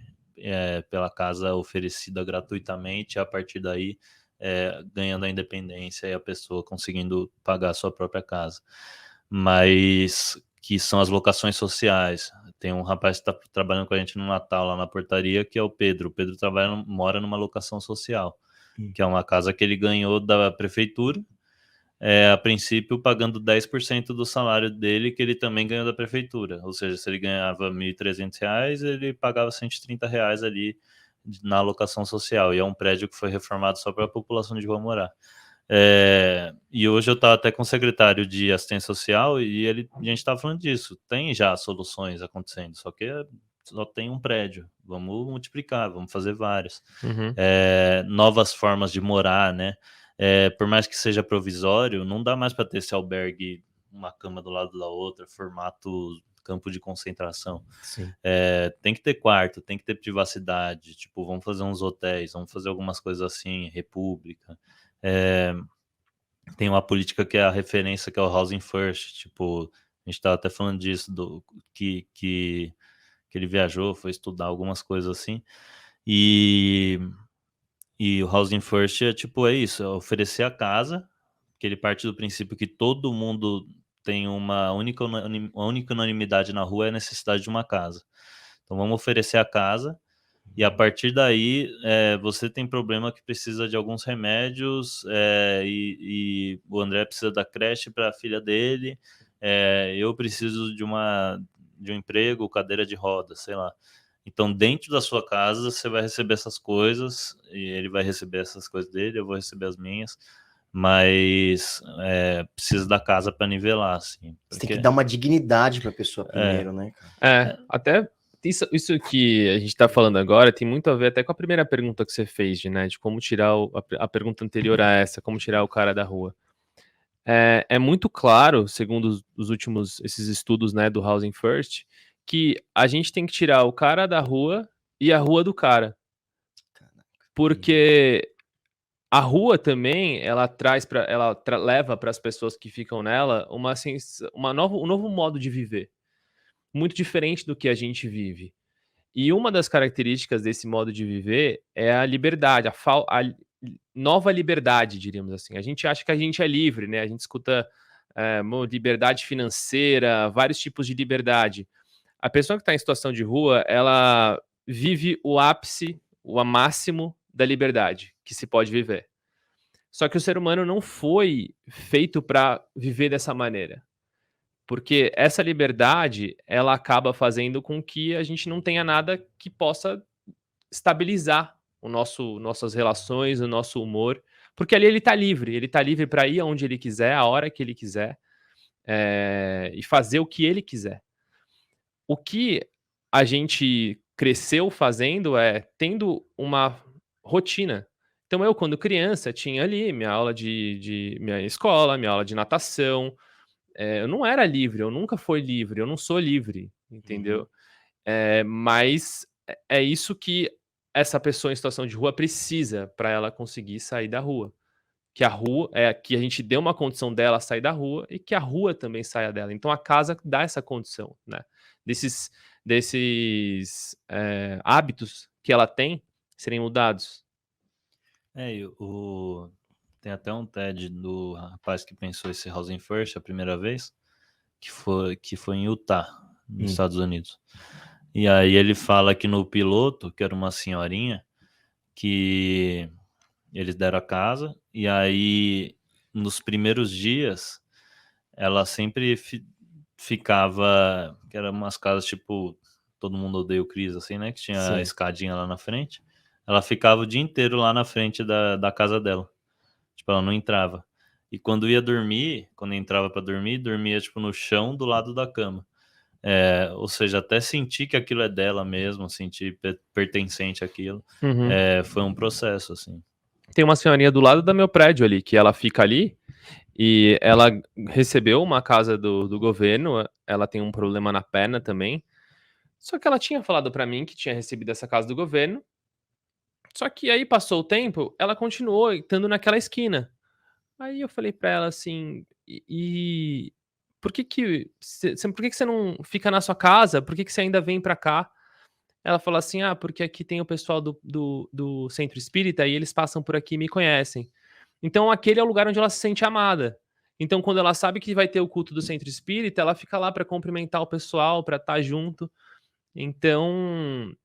pela casa oferecida gratuitamente, a partir daí ganhando a independência e a pessoa conseguindo pagar a sua própria casa. Mas que são as locações sociais. Tem um rapaz que está trabalhando com a gente no Natal, lá na portaria, que é o Pedro. O Pedro mora numa locação social, que é uma casa que ele ganhou da prefeitura, a princípio pagando 10% do salário dele, que ele também ganhou da prefeitura. Ou seja, se ele ganhava R$ 1.300, ele pagava R$ 130 ali na locação social. E é um prédio que foi reformado só para a população de rua morar. E hoje eu estava até com o secretário de assistência social e a gente estava falando disso. Tem já soluções acontecendo, só que só tem um prédio. Vamos multiplicar, vamos fazer vários. Uhum. Novas formas de morar, né? Por mais que seja provisório, não dá mais para ter esse albergue, uma cama do lado da outra, formato campo de concentração. Tem que ter quarto, tem que ter privacidade. Tipo, vamos fazer uns hotéis, vamos fazer algumas coisas assim, república. Tem uma política que é a referência, que é o Housing First. Tipo, a gente estava até falando disso, que ele viajou, foi estudar algumas coisas assim. E o Housing First é isso, é oferecer a casa, que ele parte do princípio que todo mundo tem uma única unanimidade na rua, é a necessidade de uma casa. Então vamos oferecer a casa, e a partir daí você tem problema que precisa de alguns remédios, e o André precisa da creche para a filha dele, eu preciso de um emprego, cadeira de rodas, sei lá. Então, dentro da sua casa, você vai receber essas coisas, e ele vai receber essas coisas dele, eu vou receber as minhas, mas precisa da casa para nivelar, assim. Você tem que dar uma dignidade para a pessoa primeiro, né, cara? Até isso que a gente está falando agora tem muito a ver até com a primeira pergunta que você fez, né, de como tirar a pergunta anterior a essa, como tirar o cara da rua. É muito claro, segundo os últimos esses estudos, né, do Housing First, que a gente tem que tirar o cara da rua e a rua do cara. Porque a rua também, ela leva para as pessoas que ficam nela um novo modo de viver, muito diferente do que a gente vive. E uma das características desse modo de viver é a liberdade, a nova liberdade, diríamos assim. A gente acha que a gente é livre, né? A gente escuta liberdade financeira, vários tipos de liberdade. A pessoa que está em situação de rua, ela vive o ápice, o máximo da liberdade que se pode viver. Só que o ser humano não foi feito para viver dessa maneira. Porque essa liberdade, ela acaba fazendo com que a gente não tenha nada que possa estabilizar nossas relações, o nosso humor. Porque ali ele tá livre para ir aonde ele quiser, a hora que ele quiser, e fazer o que ele quiser. O que a gente cresceu fazendo tendo uma rotina. Então eu, quando criança, tinha ali minha aula minha escola, minha aula de natação. Eu não era livre, eu nunca fui livre, eu não sou livre, entendeu? Mas é isso que essa pessoa em situação de rua precisa para ela conseguir sair da rua. Que a rua que a gente dê uma condição dela sair da rua e que a rua também saia dela. Então a casa dá essa condição, né? Desses hábitos que ela tem serem mudados. Tem até um TED do rapaz que pensou esse Housing First a primeira vez, que foi em Utah, nos Estados Unidos. E aí ele fala que no piloto, que era uma senhorinha, que eles deram a casa, e aí nos primeiros dias ela sempre ficava, que eram umas casas tipo Todo Mundo Odeia o Chris, assim, né, que tinha a escadinha lá na frente. Ela ficava o dia inteiro lá na frente da casa dela, tipo, ela não entrava. E quando ia dormir, quando entrava para dormir, dormia tipo no chão do lado da cama. Ou seja, até sentir que aquilo é dela mesmo, sentir pertencente àquilo, foi um processo, assim. Tem uma senhorinha do lado do meu prédio ali, que ela fica ali, e ela recebeu uma casa do governo, ela tem um problema na perna também, só que ela tinha falado pra mim que tinha recebido essa casa do governo, só que aí passou o tempo, ela continuou estando naquela esquina. Aí eu falei pra ela assim, por que você não fica na sua casa? Por que você ainda vem pra cá? Ela falou assim, porque aqui tem o pessoal do Centro Espírita e eles passam por aqui e me conhecem. Então aquele é o lugar onde ela se sente amada. Então quando ela sabe que vai ter o culto do Centro Espírita, ela fica lá pra cumprimentar o pessoal, pra estar junto. Então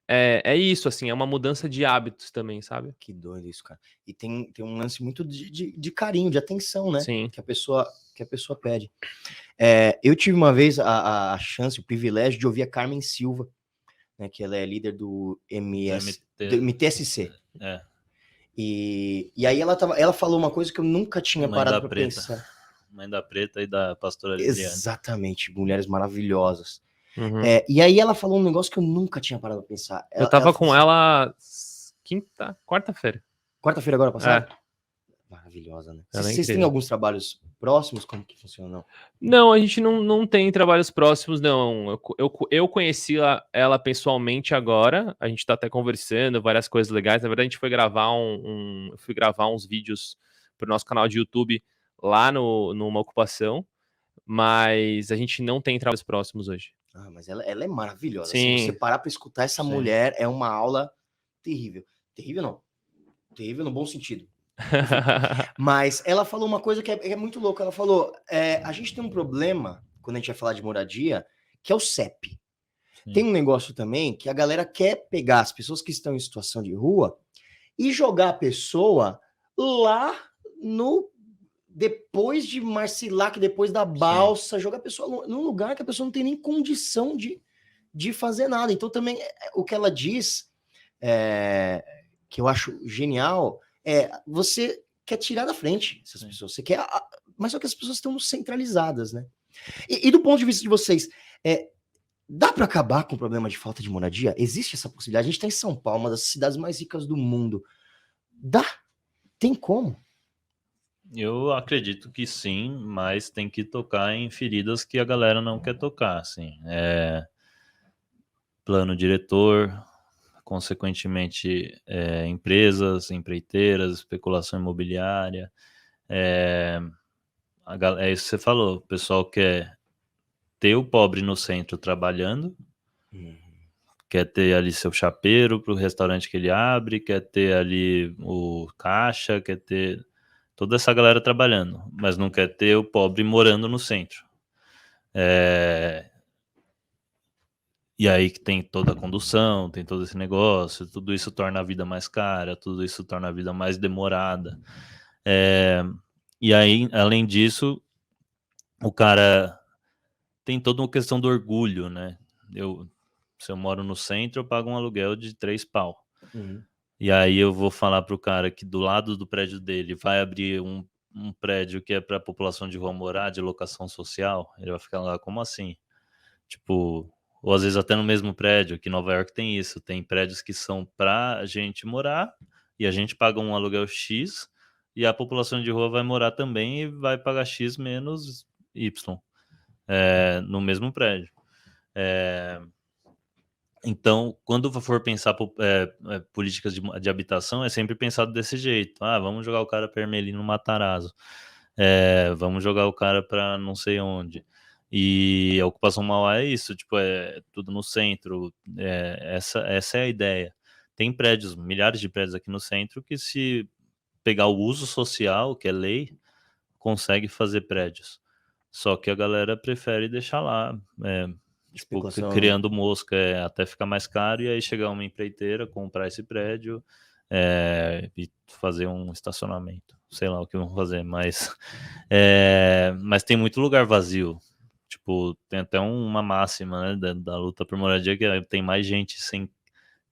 é isso, assim, é uma mudança de hábitos também, sabe? Que doido isso, cara. E tem um lance muito de carinho, de atenção, né? Sim. Que a pessoa pede. Eu tive uma vez a chance, o privilégio de ouvir a Carmen Silva, né, que ela é líder do MTSC. E aí ela falou uma coisa que eu nunca tinha parado para pensar. Mãe da Preta e da pastora Liliane. Exatamente, mulheres maravilhosas. E aí ela falou um negócio que eu nunca tinha parado pra pensar. Eu tava com ela quarta-feira. Quarta-feira agora passada? Maravilhosa, né? Vocês têm alguns trabalhos próximos? Como que funciona? Não, a gente não tem trabalhos próximos, não. Eu conheci ela pessoalmente agora. A gente tá até conversando, várias coisas legais. Na verdade, a gente foi gravar eu fui gravar uns vídeos pro nosso canal de YouTube lá numa ocupação. Mas a gente não tem trabalhos próximos hoje. Mas ela é maravilhosa. Sim. Se você parar pra escutar essa mulher, é uma aula terrível. Terrível não. Terrível no bom sentido. Mas ela falou uma coisa que é muito louca. Ela falou: a gente tem um problema, quando a gente vai falar de moradia, que é o CEP. Tem um negócio também que a galera quer pegar as pessoas que estão em situação de rua e jogar a pessoa lá no. Depois de Marcilac, depois da balsa, jogar a pessoa num lugar que a pessoa não tem nem condição de fazer nada. Então, também, o que ela diz, que eu acho genial, você quer tirar da frente essas pessoas. Você quer. Mas só que as pessoas estão centralizadas, né? E do ponto de vista de vocês, dá para acabar com o problema de falta de moradia? Existe essa possibilidade? A gente está em São Paulo, uma das cidades mais ricas do mundo. Dá? Tem como? Eu acredito que sim, mas tem que tocar em feridas que a galera não quer tocar, assim. Plano diretor, consequentemente, empresas, empreiteiras, especulação imobiliária. É isso que você falou, o pessoal quer ter o pobre no centro trabalhando, quer ter ali seu chapeiro para o restaurante que ele abre, quer ter ali o caixa, quer ter toda essa galera trabalhando, mas não quer ter o pobre morando no centro. E aí que tem toda a condução, tem todo esse negócio, tudo isso torna a vida mais cara, tudo isso torna a vida mais demorada. E aí, além disso, o cara tem toda uma questão do orgulho, né? Se eu moro no centro, eu pago um aluguel de 3 pau. E aí eu vou falar pro cara que do lado do prédio dele vai abrir um prédio que é para a população de rua morar, de locação social. Ele vai ficar lá, como assim? Tipo, ou às vezes até no mesmo prédio, que Nova York tem isso. Tem prédios que são pra gente morar e a gente paga um aluguel X e a população de rua vai morar também e vai pagar X menos Y no mesmo prédio. Então, quando for pensar políticas de habitação, é sempre pensado desse jeito. Vamos jogar o cara para Ermelino Matarazzo. Vamos jogar o cara para não sei onde. E a ocupação Mauá é isso, tipo, é tudo no centro. Essa é a ideia. Tem prédios, milhares de prédios aqui no centro, que se pegar o uso social, que é lei, consegue fazer prédios. Só que a galera prefere deixar lá, tipo, criando mosca, até ficar mais caro, e aí chegar uma empreiteira, comprar esse prédio e fazer um estacionamento. Sei lá o que vão fazer, mas tem muito lugar vazio. Tipo, tem até uma máxima, né, da luta por moradia, que tem mais gente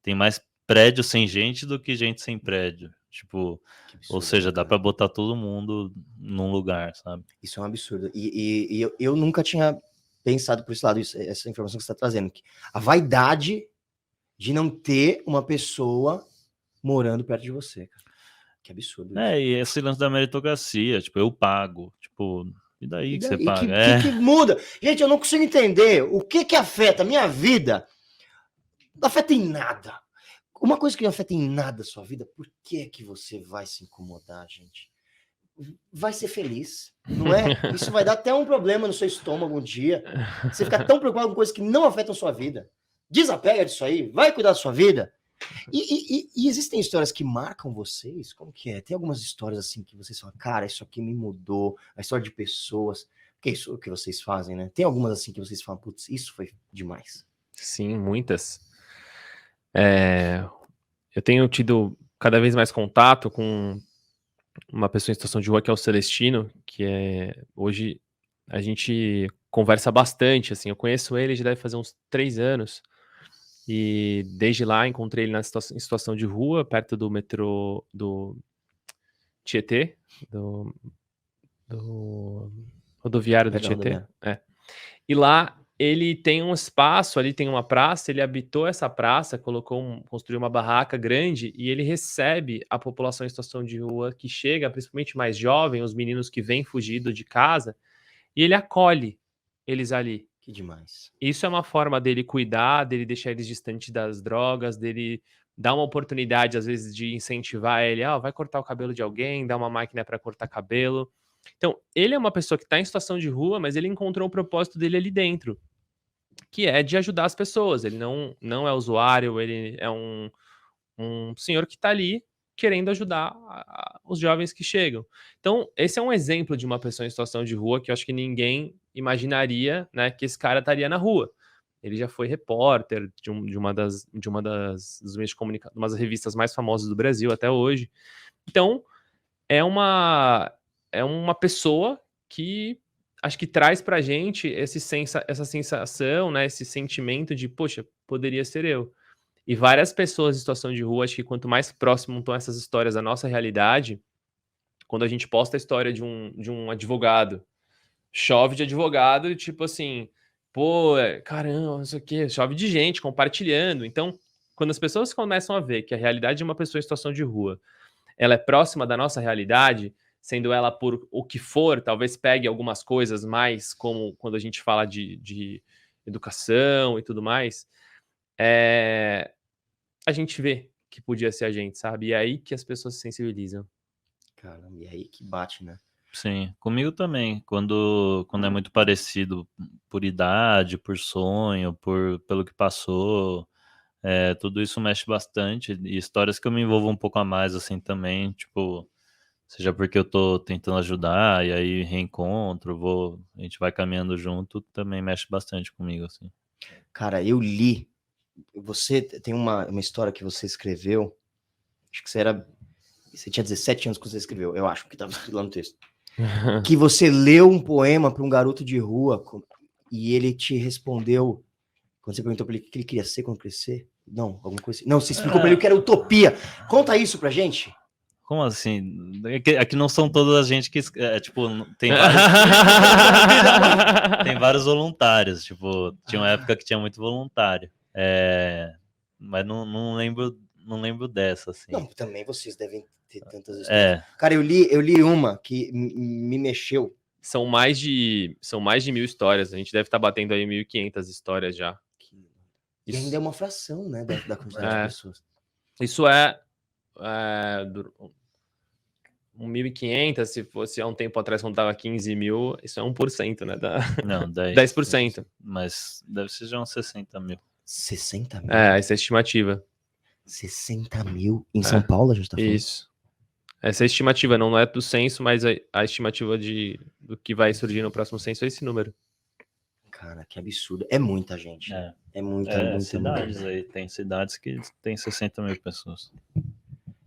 tem mais prédio sem gente do que gente sem prédio. Tipo, absurdo, ou seja, dá para botar todo mundo num lugar, sabe? Isso é um absurdo. E eu nunca tinha pensado por esse lado, essa informação que você está trazendo. Que a vaidade de não ter uma pessoa morando perto de você, cara. Que absurdo. E esse lance da meritocracia, tipo, eu pago. Tipo, e daí que você paga? Que muda? Gente, eu não consigo entender o que afeta a minha vida. Não afeta em nada. Uma coisa que não afeta em nada a sua vida, por que você vai se incomodar, gente? Vai ser feliz, não é? Isso vai dar até um problema no seu estômago um dia. Você fica tão preocupado com coisas que não afetam a sua vida. Desapega disso aí, vai cuidar da sua vida. E existem histórias que marcam vocês? Como que é? Tem algumas histórias assim que vocês falam, cara, isso aqui me mudou, a história de pessoas, que é isso que vocês fazem, né? Tem algumas assim que vocês falam, putz, isso foi demais. Sim, muitas. Eu tenho tido cada vez mais contato com uma pessoa em situação de rua que é o Celestino, que hoje a gente conversa bastante, assim, eu conheço ele, já deve fazer uns 3 anos, e desde lá encontrei ele em situação de rua, perto do metrô do Tietê, do rodoviário do Tietê. E lá ele tem um espaço, ali tem uma praça, ele habitou essa praça, construiu uma barraca grande e ele recebe a população em situação de rua que chega, principalmente mais jovem, os meninos que vêm fugido de casa, e ele acolhe eles ali. Que demais. Isso é uma forma dele cuidar, dele deixar eles distantes das drogas, dele dar uma oportunidade, às vezes, de incentivar ele, vai cortar o cabelo de alguém, dar uma máquina para cortar cabelo. Então, ele é uma pessoa que está em situação de rua, mas ele encontrou o propósito dele ali dentro, que é de ajudar as pessoas. Ele não é usuário, ele é um senhor que está ali querendo ajudar os jovens que chegam. Então, esse é um exemplo de uma pessoa em situação de rua que eu acho que ninguém imaginaria, né, que esse cara estaria na rua. Ele já foi repórter de uma das dos meios de comunicação, uma das revistas mais famosas do Brasil até hoje. Então, é uma pessoa que acho que traz pra gente essa sensação, né, esse sentimento de, poxa, poderia ser eu. E várias pessoas em situação de rua, acho que quanto mais próximo estão essas histórias da nossa realidade, quando a gente posta a história de um advogado, chove de advogado, e tipo assim, pô, caramba, não sei o quê, chove de gente compartilhando. Então, quando as pessoas começam a ver que a realidade de uma pessoa em situação de rua, ela é próxima da nossa realidade, sendo ela por o que for, talvez pegue algumas coisas mais, como quando a gente fala de educação e tudo mais, a gente vê que podia ser a gente, sabe? E é aí que as pessoas se sensibilizam. Caramba, e aí que bate, né? Sim, comigo também. Quando é muito parecido por idade, por sonho, pelo que passou, tudo isso mexe bastante. E histórias que eu me envolvo um pouco a mais, assim, também, tipo, seja porque eu tô tentando ajudar, e aí reencontro, a gente vai caminhando junto, também mexe bastante comigo, assim. Cara, eu li. Você tem uma história que você escreveu. Acho que você tinha 17 anos quando você escreveu. Eu acho que estava escrito lá no texto. Que você leu um poema para um garoto de rua e ele te respondeu quando você perguntou para ele o que ele queria ser quando crescer. Não, alguma coisa assim. Não, você explicou para ele o que era utopia. Conta isso pra gente. Como assim? Aqui não são todas as gente que... tipo, tem vários voluntários. Tipo, tinha uma época que tinha muito voluntário. Mas não lembro dessa, assim. Não, também vocês devem ter tantas histórias. Cara, eu li uma que me mexeu. São mais de 1.000 histórias. A gente deve estar batendo aí 1.500 histórias já. E ainda é uma fração, né, da quantidade de pessoas. Isso é 1.500, se fosse há um tempo atrás quando tava 15 mil, isso é 1%, né? Não, 10%. Mas deve ser já uns 60 mil. 60 mil? Essa é a estimativa. 60 mil em São Paulo, a gente tá falando? Isso. Essa é a estimativa, não é do censo, mas a estimativa do que vai surgir no próximo censo é esse número. Cara, que absurdo. É muita gente. É muita cidades muita. aí. Tem cidades que tem 60 mil pessoas.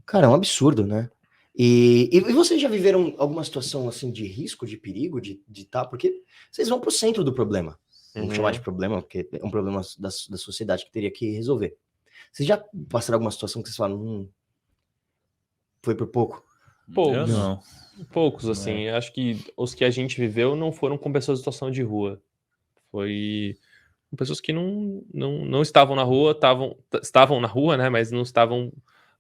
Cara, é um absurdo, né? E vocês já viveram alguma situação assim de risco, de perigo, de tá? Porque vocês vão pro centro do problema. Vamos chamar de problema, porque é um problema da sociedade que teria que resolver. Vocês já passaram alguma situação que vocês falam, foi por pouco? Poucos. Não. Poucos, assim. Acho que os que a gente viveu não foram com pessoas em situação de rua. Foi com pessoas que não estavam na rua, estavam na rua, né? Mas não estavam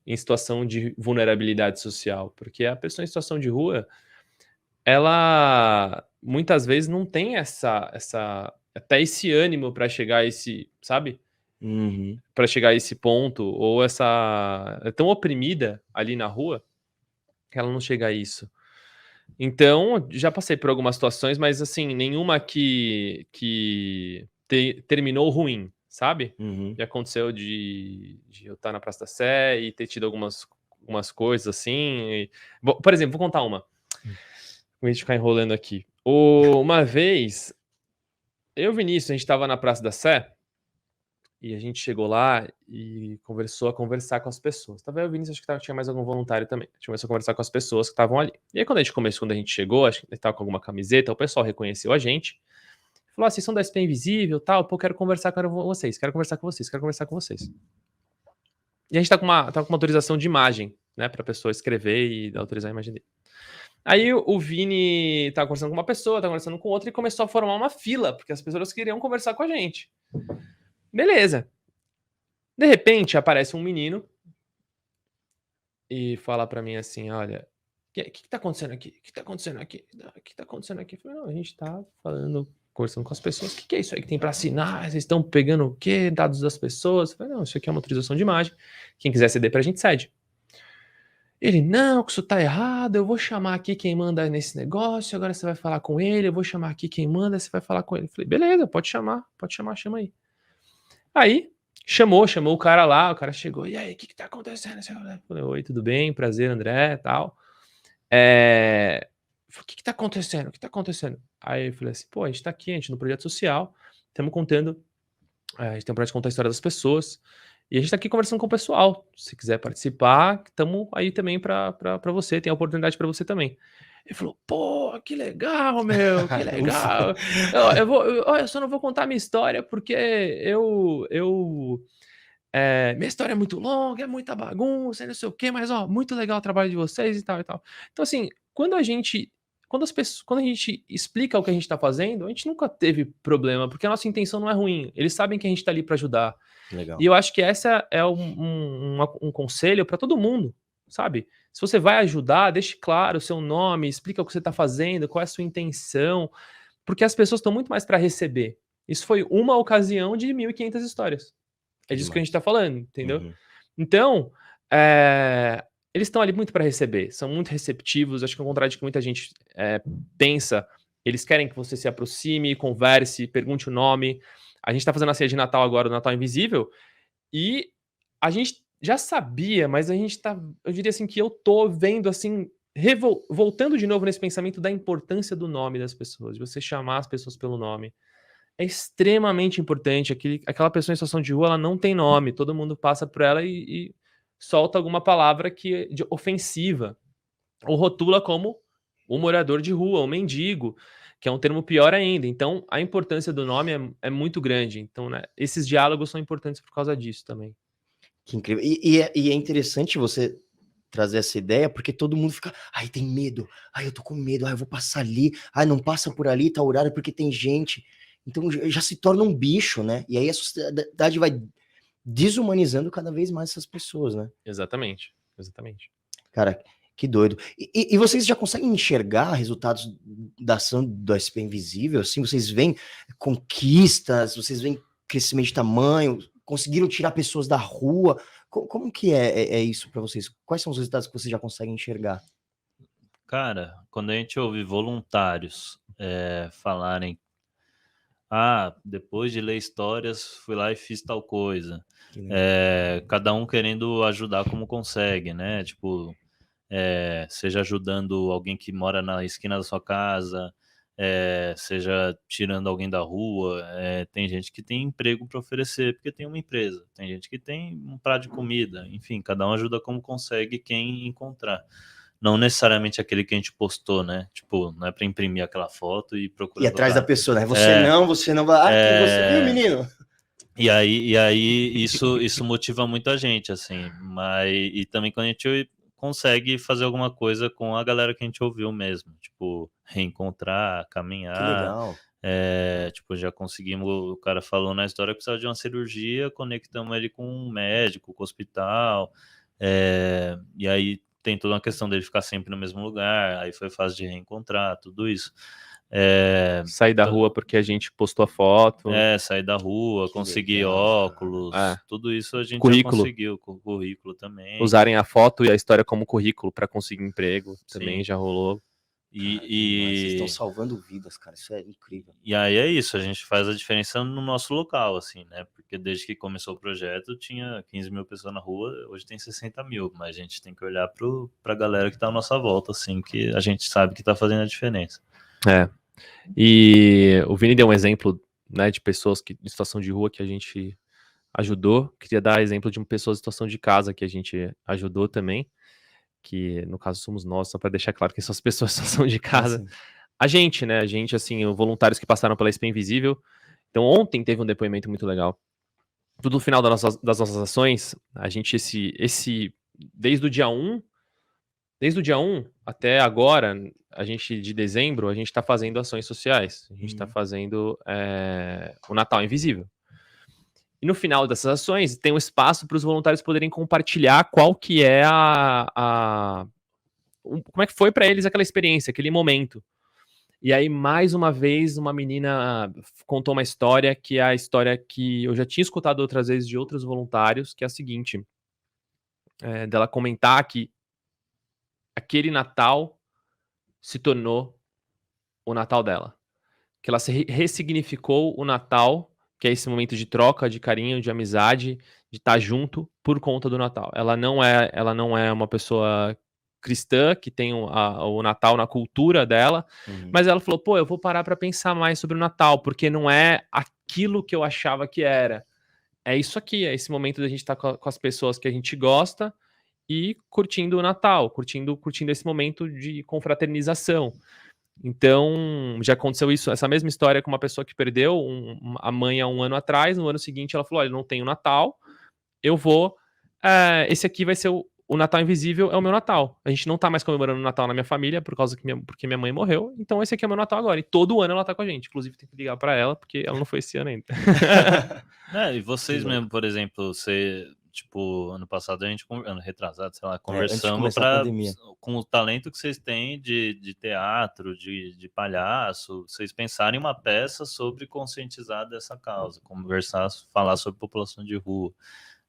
em situação de vulnerabilidade social. Porque a pessoa em situação de rua, ela muitas vezes não tem até esse ânimo para chegar a esse, sabe? Para chegar a esse ponto, ou é tão oprimida ali na rua que ela não chega a isso. Então, já passei por algumas situações, mas assim, nenhuma que terminou ruim, sabe? Já aconteceu de eu estar na Praça da Sé e ter tido algumas coisas assim. Por exemplo, vou contar uma. Vou ficar enrolando aqui. Uma vez, eu e o Vinícius, a gente estava na Praça da Sé e a gente chegou lá e começou a conversar com as pessoas. Tava eu e o Vinícius, acho que tinha mais algum voluntário também. A gente começou a conversar com as pessoas que estavam ali. E aí, quando a gente chegou, acho que ele estava com alguma camiseta, o pessoal reconheceu a gente. Falou, vocês são da SP Invisível, tal, pô, quero conversar com vocês. E a gente tá com uma autorização de imagem, né, pra pessoa escrever e autorizar a imagem dele. Aí o Vini tava conversando com uma pessoa, tava conversando com outra e começou a formar uma fila, porque as pessoas queriam conversar com a gente. Beleza. De repente, aparece um menino e fala pra mim assim, olha, o que tá acontecendo aqui? O que tá acontecendo aqui? Eu falei, não, a gente tá conversando com as pessoas. O que é isso aí que tem pra assinar? Vocês estão pegando o quê? Dados das pessoas? Eu falei, não, isso aqui é uma autorização de imagem. Quem quiser ceder pra gente, cede. Ele, não, que isso tá errado, eu vou chamar aqui quem manda nesse negócio, agora você vai falar com ele, eu vou chamar aqui quem manda, você vai falar com ele. Eu falei, beleza, pode chamar, chama aí. Aí, chamou o cara lá, o cara chegou, e aí, o que tá acontecendo? Eu falei, oi, tudo bem? Prazer, André, tal. O que tá acontecendo? O que tá acontecendo? Aí eu falei assim, pô, a gente tá aqui, a gente no projeto social, estamos contando, a gente tem um projeto de contar a história das pessoas, e a gente tá aqui conversando com o pessoal. Se quiser participar, estamos aí também pra você, tem a oportunidade pra você também. Ele falou, pô, que legal, meu, que Ufa. legal. Eu só não vou contar a minha história porque minha história é muito longa, é muita bagunça, e não sei o quê, mas ó, muito legal o trabalho de vocês e tal e tal. Então, assim, quando a gente explica o que a gente tá fazendo, a gente nunca teve problema, porque a nossa intenção não é ruim. Eles sabem que a gente tá ali pra ajudar. Legal. E eu acho que essa é um conselho pra todo mundo, sabe? Se você vai ajudar, deixe claro o seu nome, explica o que você tá fazendo, qual é a sua intenção, porque as pessoas estão muito mais pra receber. Isso foi uma ocasião de 1.500 histórias. É disso que a gente Demais. tá falando, entendeu? Uhum. Então, eles estão ali muito para receber, são muito receptivos. Acho que ao contrário de que muita gente pensa, eles querem que você se aproxime, converse, pergunte o nome. A gente tá fazendo a ceia de Natal agora, o Natal Invisível, e a gente já sabia, mas a gente tá, eu diria assim, que eu tô vendo assim, voltando de novo nesse pensamento da importância do nome das pessoas, de você chamar as pessoas pelo nome. É extremamente importante. Aquela pessoa em situação de rua, ela não tem nome. Todo mundo passa por ela e solta alguma palavra ofensiva. Ou rotula como o morador de rua, o mendigo, que é um termo pior ainda. Então, a importância do nome é muito grande. Então, né, esses diálogos são importantes por causa disso também. Que incrível. E é interessante você trazer essa ideia, porque todo mundo fica, ai, tem medo, ai, eu tô com medo, ai, eu vou passar ali, ai, não passa por ali, tá horário porque tem gente. Então já se torna um bicho, né? E aí a sociedade vai desumanizando cada vez mais essas pessoas, né? Exatamente. Exatamente. Cara, que doido. E vocês já conseguem enxergar resultados da ação do SP Invisível? Assim, vocês veem conquistas, vocês veem crescimento de tamanho, conseguiram tirar pessoas da rua? Como que é isso para vocês? Quais são os resultados que vocês já conseguem enxergar? Cara, quando a gente ouve voluntários falarem, ah, depois de ler histórias, fui lá e fiz tal coisa. Que legal. Cada um querendo ajudar como consegue, né? Tipo, seja ajudando alguém que mora na esquina da sua casa, seja tirando alguém da rua. Tem gente que tem emprego para oferecer porque tem uma empresa, tem gente que tem um prato de comida, enfim, cada um ajuda como consegue quem encontrar. Não necessariamente aquele que a gente postou, né? Tipo, não é para imprimir aquela foto e E procurar atrás da ajudar. pessoa, né? Você não vai. Ah, quem você viu, menino? E aí isso motiva muito a gente, assim, mas e também quando a gente consegue fazer alguma coisa com a galera que a gente ouviu mesmo, tipo, reencontrar, Que caminhar, legal. tipo, já conseguimos, o cara falou na história que precisava de uma cirurgia, conectamos ele com um médico, com o hospital, e aí tem toda uma questão dele ficar sempre no mesmo lugar, aí foi fácil de reencontrar, tudo isso. Sair da rua porque a gente postou a foto. Sair da rua, Que conseguir legal, óculos, É. tudo isso a gente já Currículo. conseguiu, com o currículo também. Usarem a foto e a história como currículo para conseguir emprego. Também Sim. já rolou. Cara, demais. Vocês estão salvando vidas, cara. Isso é incrível. E aí é isso, a gente faz a diferença no nosso local, assim, né? Porque desde que começou o projeto tinha 15 mil pessoas na rua, hoje tem 60 mil, mas a gente tem que olhar pra galera que tá à nossa volta, assim, que a gente sabe que tá fazendo a diferença. E o Vini deu um exemplo, né, de pessoas em situação de rua que a gente ajudou. Queria dar exemplo de pessoas em situação de casa que a gente ajudou também, que no caso somos nós, só para deixar claro que são as pessoas em situação de casa. Assim, A gente, né, assim, voluntários que passaram pela SP Invisível. Então ontem teve um depoimento muito legal. Tudo no final das nossas ações, a gente desde o dia 1 até agora, de dezembro, a gente está fazendo ações sociais. A gente está fazendo o Natal Invisível. E no final dessas ações, tem um espaço para os voluntários poderem compartilhar qual que é como é que foi para eles aquela experiência, aquele momento. E aí, mais uma vez, uma menina contou uma história que é a história que eu já tinha escutado outras vezes de outros voluntários, que é a seguinte, dela comentar que aquele Natal se tornou o Natal dela. Que ela ressignificou o Natal que é esse momento de troca, de carinho, de amizade, de estar junto por conta do Natal. Ela não é uma pessoa cristã que tem o Natal na cultura dela, mas ela falou, pô, eu vou parar para pensar mais sobre o Natal, porque não é aquilo que eu achava que era. É isso aqui, é esse momento da gente estar com as pessoas que a gente gosta e curtindo o Natal, curtindo esse momento de confraternização. Então, já aconteceu isso, essa mesma história com uma pessoa que perdeu a mãe há um ano atrás. No ano seguinte, ela falou: olha, não tenho Natal, eu vou. Esse aqui vai ser o Natal Invisível, é o meu Natal. A gente não tá mais comemorando o Natal na minha família porque minha mãe morreu, então esse aqui é o meu Natal agora. E todo ano ela tá com a gente. Inclusive, tem que ligar pra ela, porque ela não foi esse ano ainda. E vocês mesmo, por exemplo, tipo, ano passado ano retrasado, sei lá, conversamos com o talento que vocês têm de teatro, de palhaço, vocês pensarem em uma peça sobre conscientizar dessa causa, conversar, falar sobre população de rua.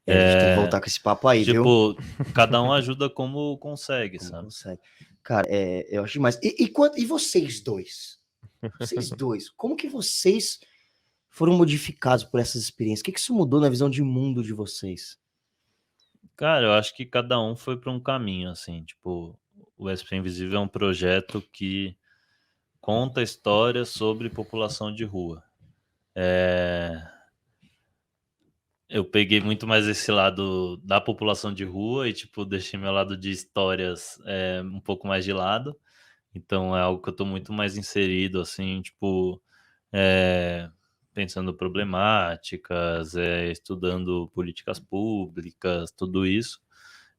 A gente tem que voltar com esse papo aí, viu? Tipo, cada um ajuda como consegue, sabe? Consegue. Cara, eu acho demais. E vocês dois? Vocês dois, como que vocês foram modificados por essas experiências? O que isso mudou na visão de mundo de vocês? Cara, eu acho que cada um foi para um caminho, assim, tipo, o SP Invisível é um projeto que conta histórias sobre população de rua. Eu peguei muito mais esse lado da população de rua e, tipo, deixei meu lado de histórias um pouco mais de lado. Então é algo que eu tô muito mais inserido, assim, tipo, pensando problemáticas, estudando políticas públicas, tudo isso.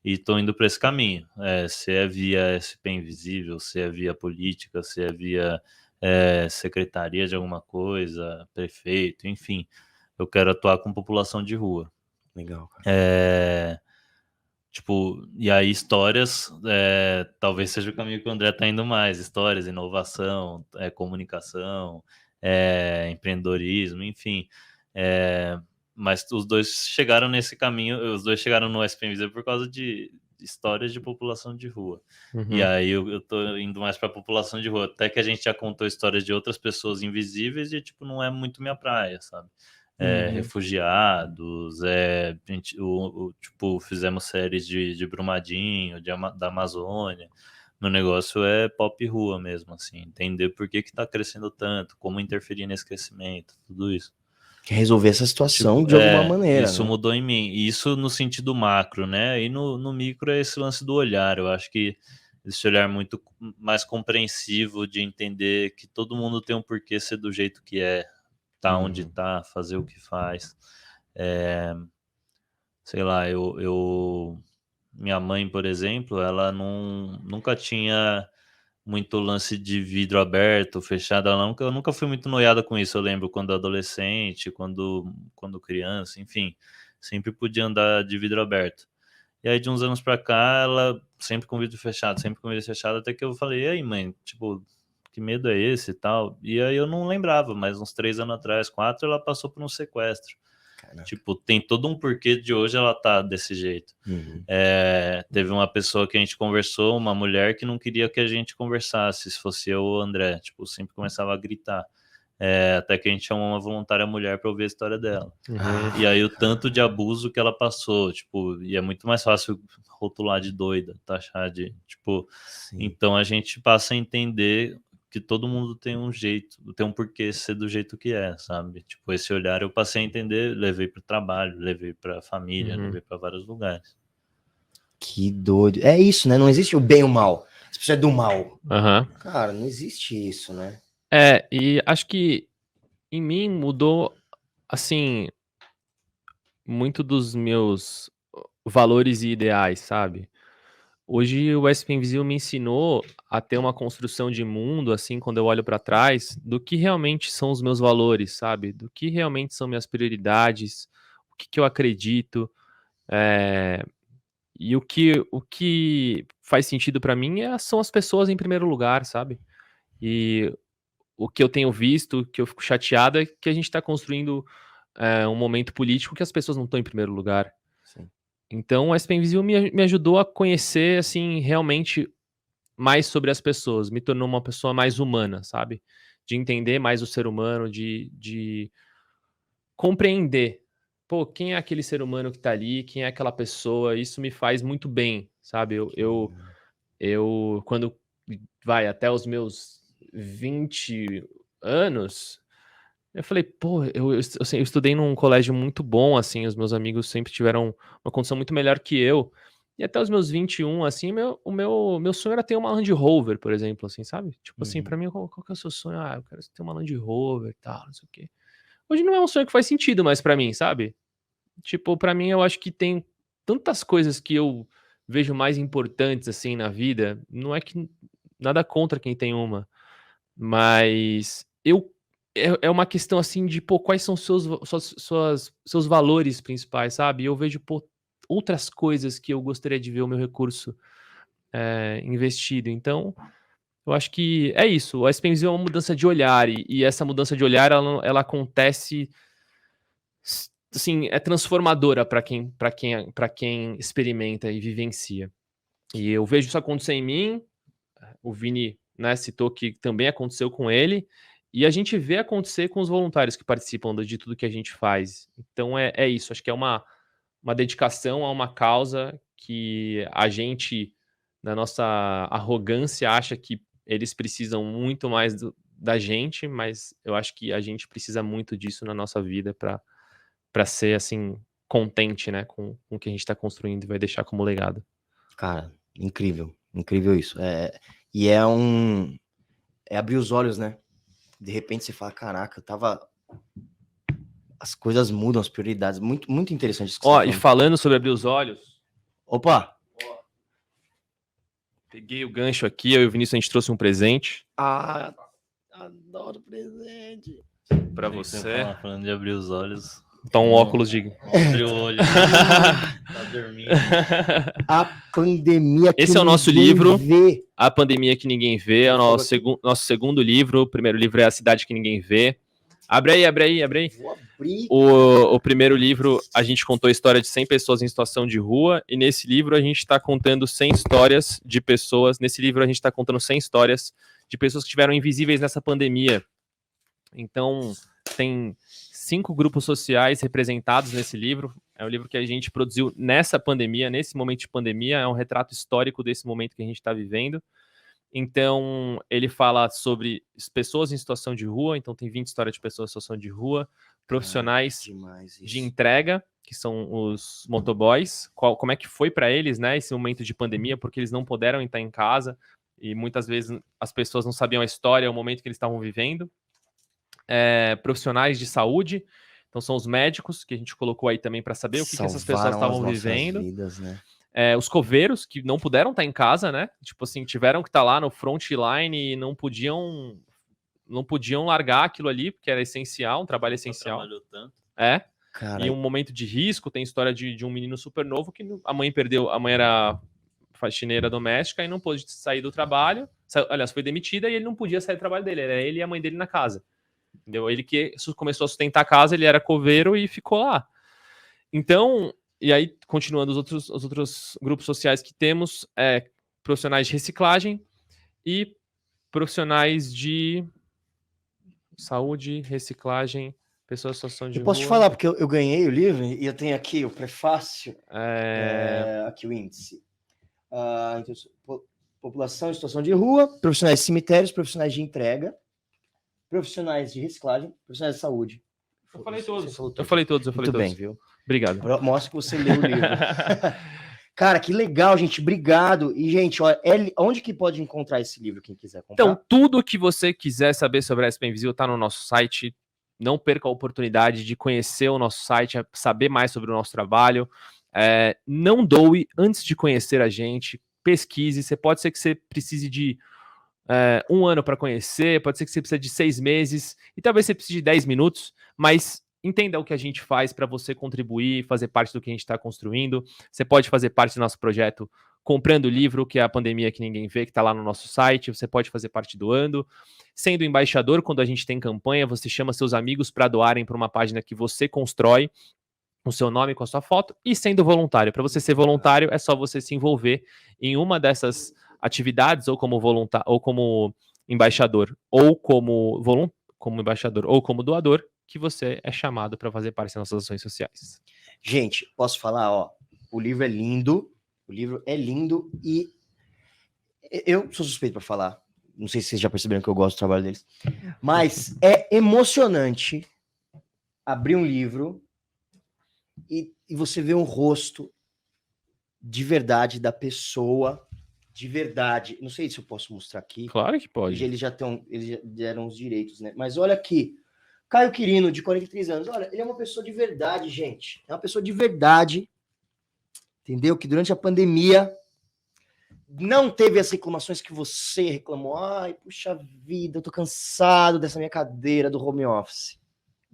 E estou indo para esse caminho. Se é via SP Invisível, se é via política, se é via secretaria de alguma coisa, prefeito, enfim. Eu quero atuar com população de rua. Legal, cara. Tipo, e aí histórias, talvez seja o caminho que o André tá indo mais. Histórias, inovação, comunicação, empreendedorismo, enfim. Mas os dois chegaram nesse caminho, os dois chegaram no SP Invisível por causa de histórias de população de rua. E aí eu tô indo mais pra população de rua. Até que a gente já contou histórias de outras pessoas invisíveis e, tipo, não é muito minha praia, sabe? Refugiados, tipo, fizemos séries de Brumadinho, da Amazônia. Meu negócio é pop rua mesmo, assim, entender por que tá crescendo tanto, como interferir nesse crescimento, tudo isso. Resolver essa situação de alguma maneira. Isso, né? Mudou em mim, e isso no sentido macro, né? E no micro é esse lance do olhar. Eu acho que esse olhar muito mais compreensivo de entender que todo mundo tem um porquê ser do jeito que é, tá onde tá, fazer o que faz. Sei lá, minha mãe, por exemplo, ela nunca tinha muito lance de vidro aberto, fechado. Eu nunca fui muito noiada com isso. Eu lembro quando adolescente, quando criança, enfim, sempre podia andar de vidro aberto. E aí de uns anos pra cá, ela sempre com vidro fechado, até que eu falei: e aí, mãe, tipo, que medo é esse e tal? E aí eu não lembrava, mas uns 3 anos atrás, 4, ela passou por um sequestro. Caraca. Tipo, tem todo um porquê de hoje ela tá desse jeito. Teve uma pessoa que a gente conversou, uma mulher que não queria que a gente conversasse, se fosse eu ou o André, tipo, sempre começava a gritar. Até que a gente chamou uma voluntária mulher para ouvir a história dela. E aí o tanto de abuso que ela passou, tipo, e é muito mais fácil rotular de doida, taxar de, tipo, sim. Então a gente passa a entender que todo mundo tem um jeito, tem um porquê ser do jeito que é, sabe? Tipo, esse olhar eu passei a entender, levei para o trabalho, levei para a família, levei para vários lugares. Que doido. É isso, né? Não existe o bem e o mal. As pessoas é do mal. Cara, não existe isso, né? E acho que em mim mudou, assim, muito dos meus valores e ideais, sabe? Hoje o SP Invisível me ensinou a ter uma construção de mundo, assim, quando eu olho para trás, do que realmente são os meus valores, sabe? Do que realmente são minhas prioridades, o que eu acredito, e o que faz sentido para mim são as pessoas em primeiro lugar, sabe? E o que eu tenho visto, que eu fico chateado, é que a gente está construindo um momento político que as pessoas não estão em primeiro lugar. Sim. Então, o SP Invisível me ajudou a conhecer, assim, realmente mais sobre as pessoas, me tornou uma pessoa mais humana, sabe? De entender mais o ser humano, de compreender, pô, quem é aquele ser humano que tá ali, quem é aquela pessoa, isso me faz muito bem, sabe? Eu quando vai até os meus 20 anos, eu falei, pô, eu estudei num colégio muito bom, assim, os meus amigos sempre tiveram uma condição muito melhor que eu. E até os meus 21, assim, meu sonho era ter uma Land Rover, por exemplo, assim, sabe? Tipo assim, pra mim, qual que é o seu sonho? Ah, eu quero ter uma Land Rover e tal, não sei o quê. Hoje não é um sonho que faz sentido mais pra mim, sabe? Tipo, pra mim, eu acho que tem tantas coisas que eu vejo mais importantes, assim, na vida. Não é que nada contra quem tem uma, mas é uma questão, assim, de, pô, quais são seus valores principais, sabe? Eu vejo, pô, outras coisas que eu gostaria de ver o meu recurso investido. Então, eu acho que é isso. O SPMZ é uma mudança de olhar, e essa mudança de olhar, ela acontece, assim, é transformadora para quem experimenta e vivencia. E eu vejo isso acontecer em mim. O Vini, né, citou que também aconteceu com ele, e a gente vê acontecer com os voluntários que participam de tudo que a gente faz. Então é isso, acho que é uma dedicação a uma causa que a gente, na nossa arrogância, acha que eles precisam muito mais da gente, mas eu acho que a gente precisa muito disso na nossa vida para ser, assim, contente, né, com o que a gente está construindo e vai deixar como legado. Cara, incrível. Incrível isso. É abrir os olhos, né? De repente você fala, caraca, as coisas mudam, as prioridades. Muito, muito interessante isso que você tá E falando. falando sobre abrir os olhos... Opa! Peguei o gancho aqui, eu e o Vinícius, a gente trouxe um presente. Adoro presente. Pra você. Falando de abrir os olhos. Então, um óculos de... Abre o olho. Tá dormindo. A pandemia que Esse é o nosso ninguém livro. vê. A Pandemia que Ninguém Vê. É o nosso segundo livro. O primeiro livro é A Cidade que Ninguém Vê. Abre aí. Vou abrir. O primeiro livro, a gente contou a história de 100 pessoas em situação de rua. E nesse livro, a gente está contando 100 histórias de pessoas. Nesse livro, a gente está contando 100 histórias de pessoas que estiveram invisíveis nessa pandemia. Então, tem 5 grupos sociais representados nesse livro. É um livro que a gente produziu nessa pandemia, nesse momento de pandemia. É um retrato histórico desse momento que a gente está vivendo. Então, ele fala sobre pessoas em situação de rua. Então, tem 20 histórias de pessoas em situação de rua. Profissionais de entrega, que são os motoboys. Como é que foi para eles, né, esse momento de pandemia, porque eles não puderam estar em casa. E muitas vezes as pessoas não sabiam a história, o momento que eles estavam vivendo. Profissionais de saúde, então são os médicos que a gente colocou aí também para saber o que essas pessoas estavam vivendo. Vidas, né? Os coveiros que não puderam estar em casa, né? Tipo assim, tiveram que estar lá no frontline e não podiam largar aquilo ali, porque era essencial, um trabalho essencial. Trabalhou tanto. E um momento de risco, tem história de um menino super novo que a mãe era faxineira doméstica e não pôde sair do trabalho. Aliás, foi demitida e ele não podia sair do trabalho dele, era ele e a mãe dele na casa. Entendeu? Ele que começou a sustentar a casa, ele era coveiro e ficou lá. Então, e aí, continuando os outros grupos sociais que temos, profissionais de reciclagem e profissionais de saúde, reciclagem, pessoas em situação de Eu posso te falar, porque eu ganhei o livro e eu tenho aqui o prefácio, aqui o índice. População em situação de rua, profissionais de cemitérios, profissionais de entrega, profissionais de reciclagem, profissionais de saúde. Eu falei todos. Muito bem, viu? Obrigado. Mostra que você leu o livro. Cara, que legal, gente. Obrigado. E, gente, ó, onde que pode encontrar esse livro, quem quiser comprar? Então, tudo que você quiser saber sobre a SP Invisível está no nosso site. Não perca a oportunidade de conhecer o nosso site, saber mais sobre o nosso trabalho. Não doe antes de conhecer a gente. Pesquise. Pode ser que você precise de 1 ano para conhecer, pode ser que você precise de 6 meses, e talvez você precise de 10 minutos, mas entenda o que a gente faz para você contribuir, fazer parte do que a gente está construindo. Você pode fazer parte do nosso projeto comprando o livro, que é A Pandemia que Ninguém Vê, que está lá no nosso site. Você pode fazer parte doando. Sendo embaixador, quando a gente tem campanha, você chama seus amigos para doarem para uma página que você constrói, com o seu nome, com a sua foto, e sendo voluntário. Para você ser voluntário, é só você se envolver em uma dessas atividades, ou como voluntário, ou como embaixador, ou como embaixador, ou como doador, que você é chamado para fazer parte das nossas ações sociais. Gente, posso falar, ó, o livro é lindo e eu sou suspeito para falar. Não sei se vocês já perceberam que eu gosto do trabalho deles, mas é emocionante abrir um livro e você ver um rosto de verdade da pessoa, de verdade. Não sei se eu posso mostrar aqui. Claro que pode. Eles já deram os direitos, né? Mas olha aqui, Caio Quirino, de 43 anos. Olha, ele é uma pessoa de verdade, gente. É uma pessoa de verdade, entendeu? Que durante a pandemia não teve as reclamações que você reclamou. Ai, puxa vida, eu tô cansado dessa minha cadeira do home office.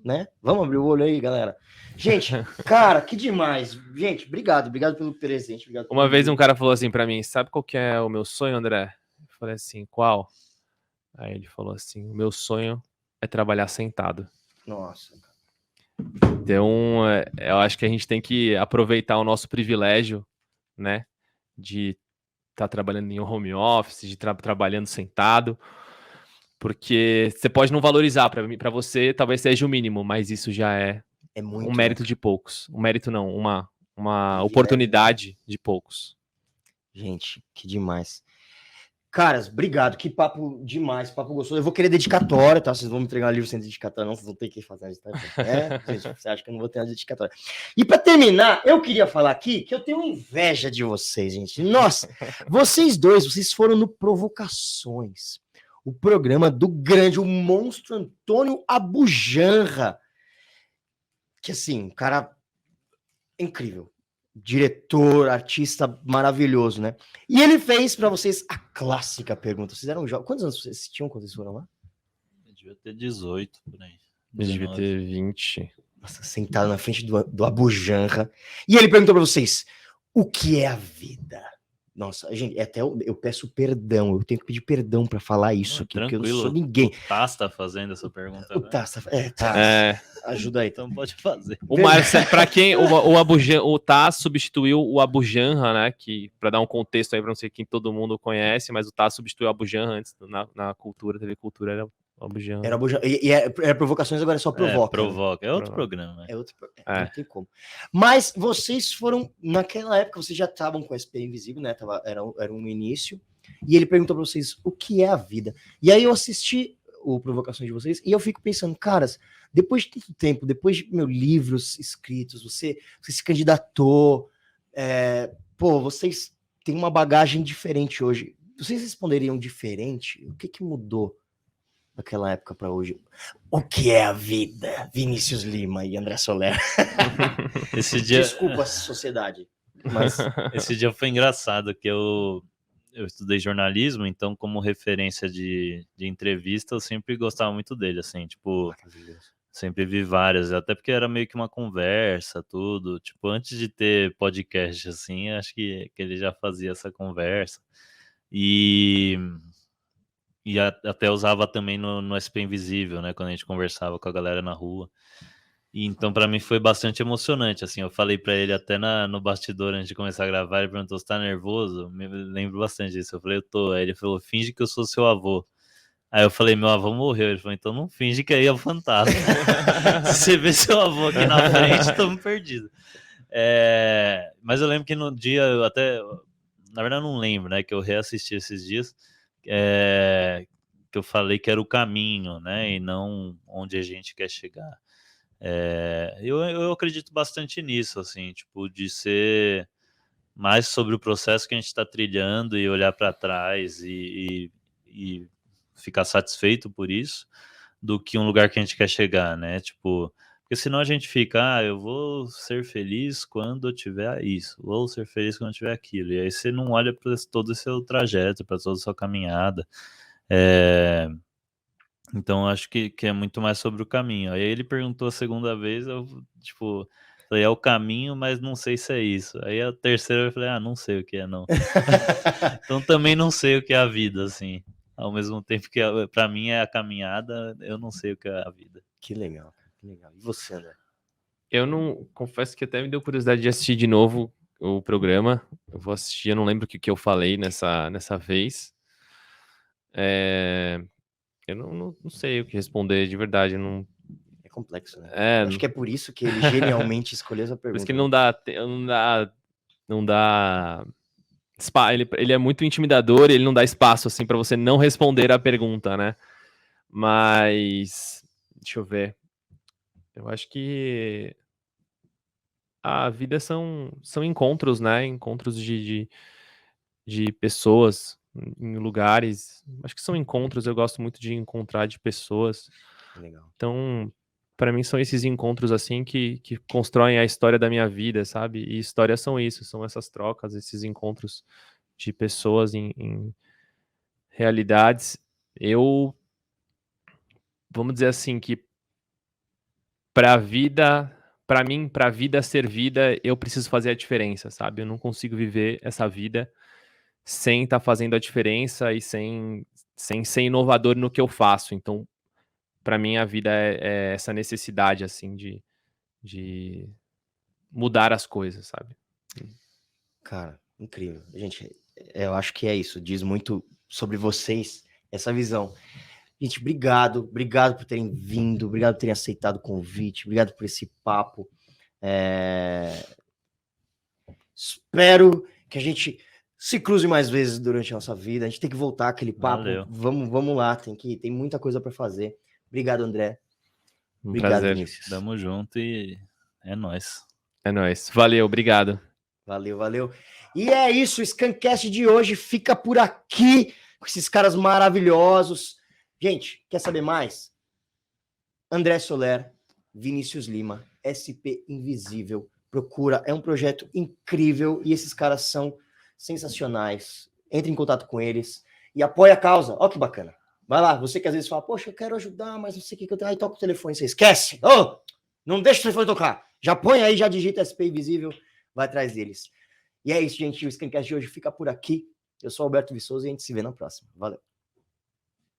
Né? Vamos abrir o olho aí, galera. Gente, cara, que demais. Gente, obrigado pelo presente. Obrigado Uma vez um cara falou assim pra mim, sabe qual que é o meu sonho, André? Eu falei assim, qual? Aí ele falou assim, o meu sonho é trabalhar sentado. Nossa. Então, eu acho que a gente tem que aproveitar o nosso privilégio, né? De estar trabalhando em home office, de trabalhando sentado. Porque você pode não valorizar, para você talvez seja o mínimo, mas isso já é muito, um mérito, né? De poucos. Um mérito não, uma oportunidade de poucos. Gente, que demais. Caras, obrigado, que papo demais, papo gostoso. Eu vou querer dedicatória, tá? Vocês vão me entregar um livro sem dedicatória, não, vocês vão ter que fazer isso, tá? Gente, você acha que eu não vou ter uma dedicatória. E para terminar, eu queria falar aqui que eu tenho inveja de vocês, gente. Nossa, vocês dois, vocês foram no Provocações, o programa do grande, o monstro Antônio Abujanra, que assim, cara incrível. Diretor, artista maravilhoso, né? E ele fez para vocês a clássica pergunta. Vocês eram jovens. Quantos anos vocês tinham quando vocês foram lá? Eu devia ter 18, por aí. Eu devia ter 20. Nossa, sentado na frente do Abujanra. E ele perguntou para vocês, o que é a vida? Nossa, gente, até eu peço perdão. Eu tenho que pedir perdão para falar isso aqui, porque eu não sou ninguém. O Taz tá fazendo essa pergunta. O Taz, Taz. Ajuda aí. Então pode fazer. O Marcelo, para quem o Taz substituiu o Abujanra, né? Que para dar um contexto aí para não sei quem todo mundo conhece, mas o Taz substituiu o Abujanra antes na cultura, TV Cultura era o Abujanra. Era Abujanra. E era Provocações, agora é só Provoca. Provoca. É outro programa. É outro programa. Não tem como. Mas vocês foram, naquela época, vocês já estavam com a SP Invisível, né? Era um início. E ele perguntou para vocês o que é a vida. E aí eu assisti o Provocações de vocês e eu fico pensando, caras, depois de tanto tempo, depois de livros escritos, você se candidatou, vocês têm uma bagagem diferente hoje. Vocês responderiam diferente? O que mudou daquela época para hoje? O que é a vida? Vinícius Lima e André Soler. Desculpa a sociedade. Mas esse dia foi engraçado, que eu estudei jornalismo, então como referência de entrevista, eu sempre gostava muito dele, assim, tipo, sempre vi várias, até porque era meio que uma conversa, tudo, tipo, antes de ter podcast, assim, acho que ele já fazia essa conversa, e até usava também no SP Invisível, né, quando a gente conversava com a galera na rua. E então, para mim, foi bastante emocionante, assim, eu falei para ele até no bastidor, antes de começar a gravar, ele perguntou, você tá nervoso? Me lembro bastante disso, eu falei, eu tô. Aí ele falou, finge que eu sou seu avô. Aí eu falei, meu avô morreu. Ele falou, então não finge que aí é o fantasma. Se você vê seu avô aqui na frente, estamos perdidos. Mas eu lembro que no dia, eu até, na verdade eu não lembro, né, que eu reassisti esses dias, que eu falei que era o caminho, né, e não onde a gente quer chegar. Eu acredito bastante nisso, assim, tipo, de ser mais sobre o processo que a gente está trilhando e olhar para trás e ficar satisfeito por isso, do que um lugar que a gente quer chegar, né? Tipo, porque senão a gente fica, eu vou ser feliz quando eu tiver isso, vou ser feliz quando eu tiver aquilo, e aí você não olha para todo o seu trajeto, para toda a sua caminhada. Então, acho que é muito mais sobre o caminho. Aí ele perguntou a segunda vez, eu, tipo, falei, é o caminho, mas não sei se é isso. Aí a terceira eu falei, não sei o que é, não. Então, também não sei o que é a vida, assim. Ao mesmo tempo que pra mim é a caminhada, eu não sei o que é a vida. Que legal, que legal. E você, André? Eu não, confesso que até me deu curiosidade de assistir de novo o programa. Eu vou assistir, eu não lembro o que eu falei nessa vez. Eu não sei o que responder de verdade. complexo, né? É, Acho que é por isso que ele genialmente escolheu essa por pergunta. isso que ele não dá ele é muito intimidador e ele não dá espaço, assim, pra você não responder a pergunta, né? Mas, deixa eu ver. Eu acho que a vida são encontros, né? Encontros de pessoas em lugares. Acho que são encontros, eu gosto muito de encontrar de pessoas. Legal. Então, para mim são esses encontros assim que constroem a história da minha vida, sabe? E histórias são isso, são essas trocas, esses encontros de pessoas em realidades. Vamos dizer assim, que para a vida ser vida, eu preciso fazer a diferença, sabe? Eu não consigo viver essa vida sem estar fazendo a diferença e sem ser inovador no que eu faço. Então, para mim, a vida é essa necessidade, assim, de mudar as coisas, sabe? Cara, incrível. Gente, eu acho que é isso. Diz muito sobre vocês, essa visão. Gente, obrigado por terem vindo, obrigado por terem aceitado o convite, obrigado por esse papo. Espero que a gente se cruze mais vezes durante a nossa vida. A gente tem que voltar àquele papo. Valeu. Vamos lá, tem muita coisa para fazer. Obrigado, André. Um Obrigado, prazer. Vinícius. Tamo junto e é nóis. É nóis. Valeu, obrigado. Valeu. E é isso, o Scancast de hoje fica por aqui com esses caras maravilhosos. Gente, quer saber mais? André Soler, Vinícius Lima, SP Invisível. Procura, é um projeto incrível e esses caras são sensacionais. Entre em contato com eles e apoia a causa. Ó que bacana. Vai lá, você que às vezes fala, poxa, eu quero ajudar, mas não sei o que eu tenho. Aí toca o telefone, você esquece. Oh, não deixa o telefone tocar. Já põe aí, já digita SP Invisível, vai atrás deles. E é isso, gente. O Scancast de hoje fica por aqui. Eu sou o Alberto Viçoso e a gente se vê na próxima. Valeu.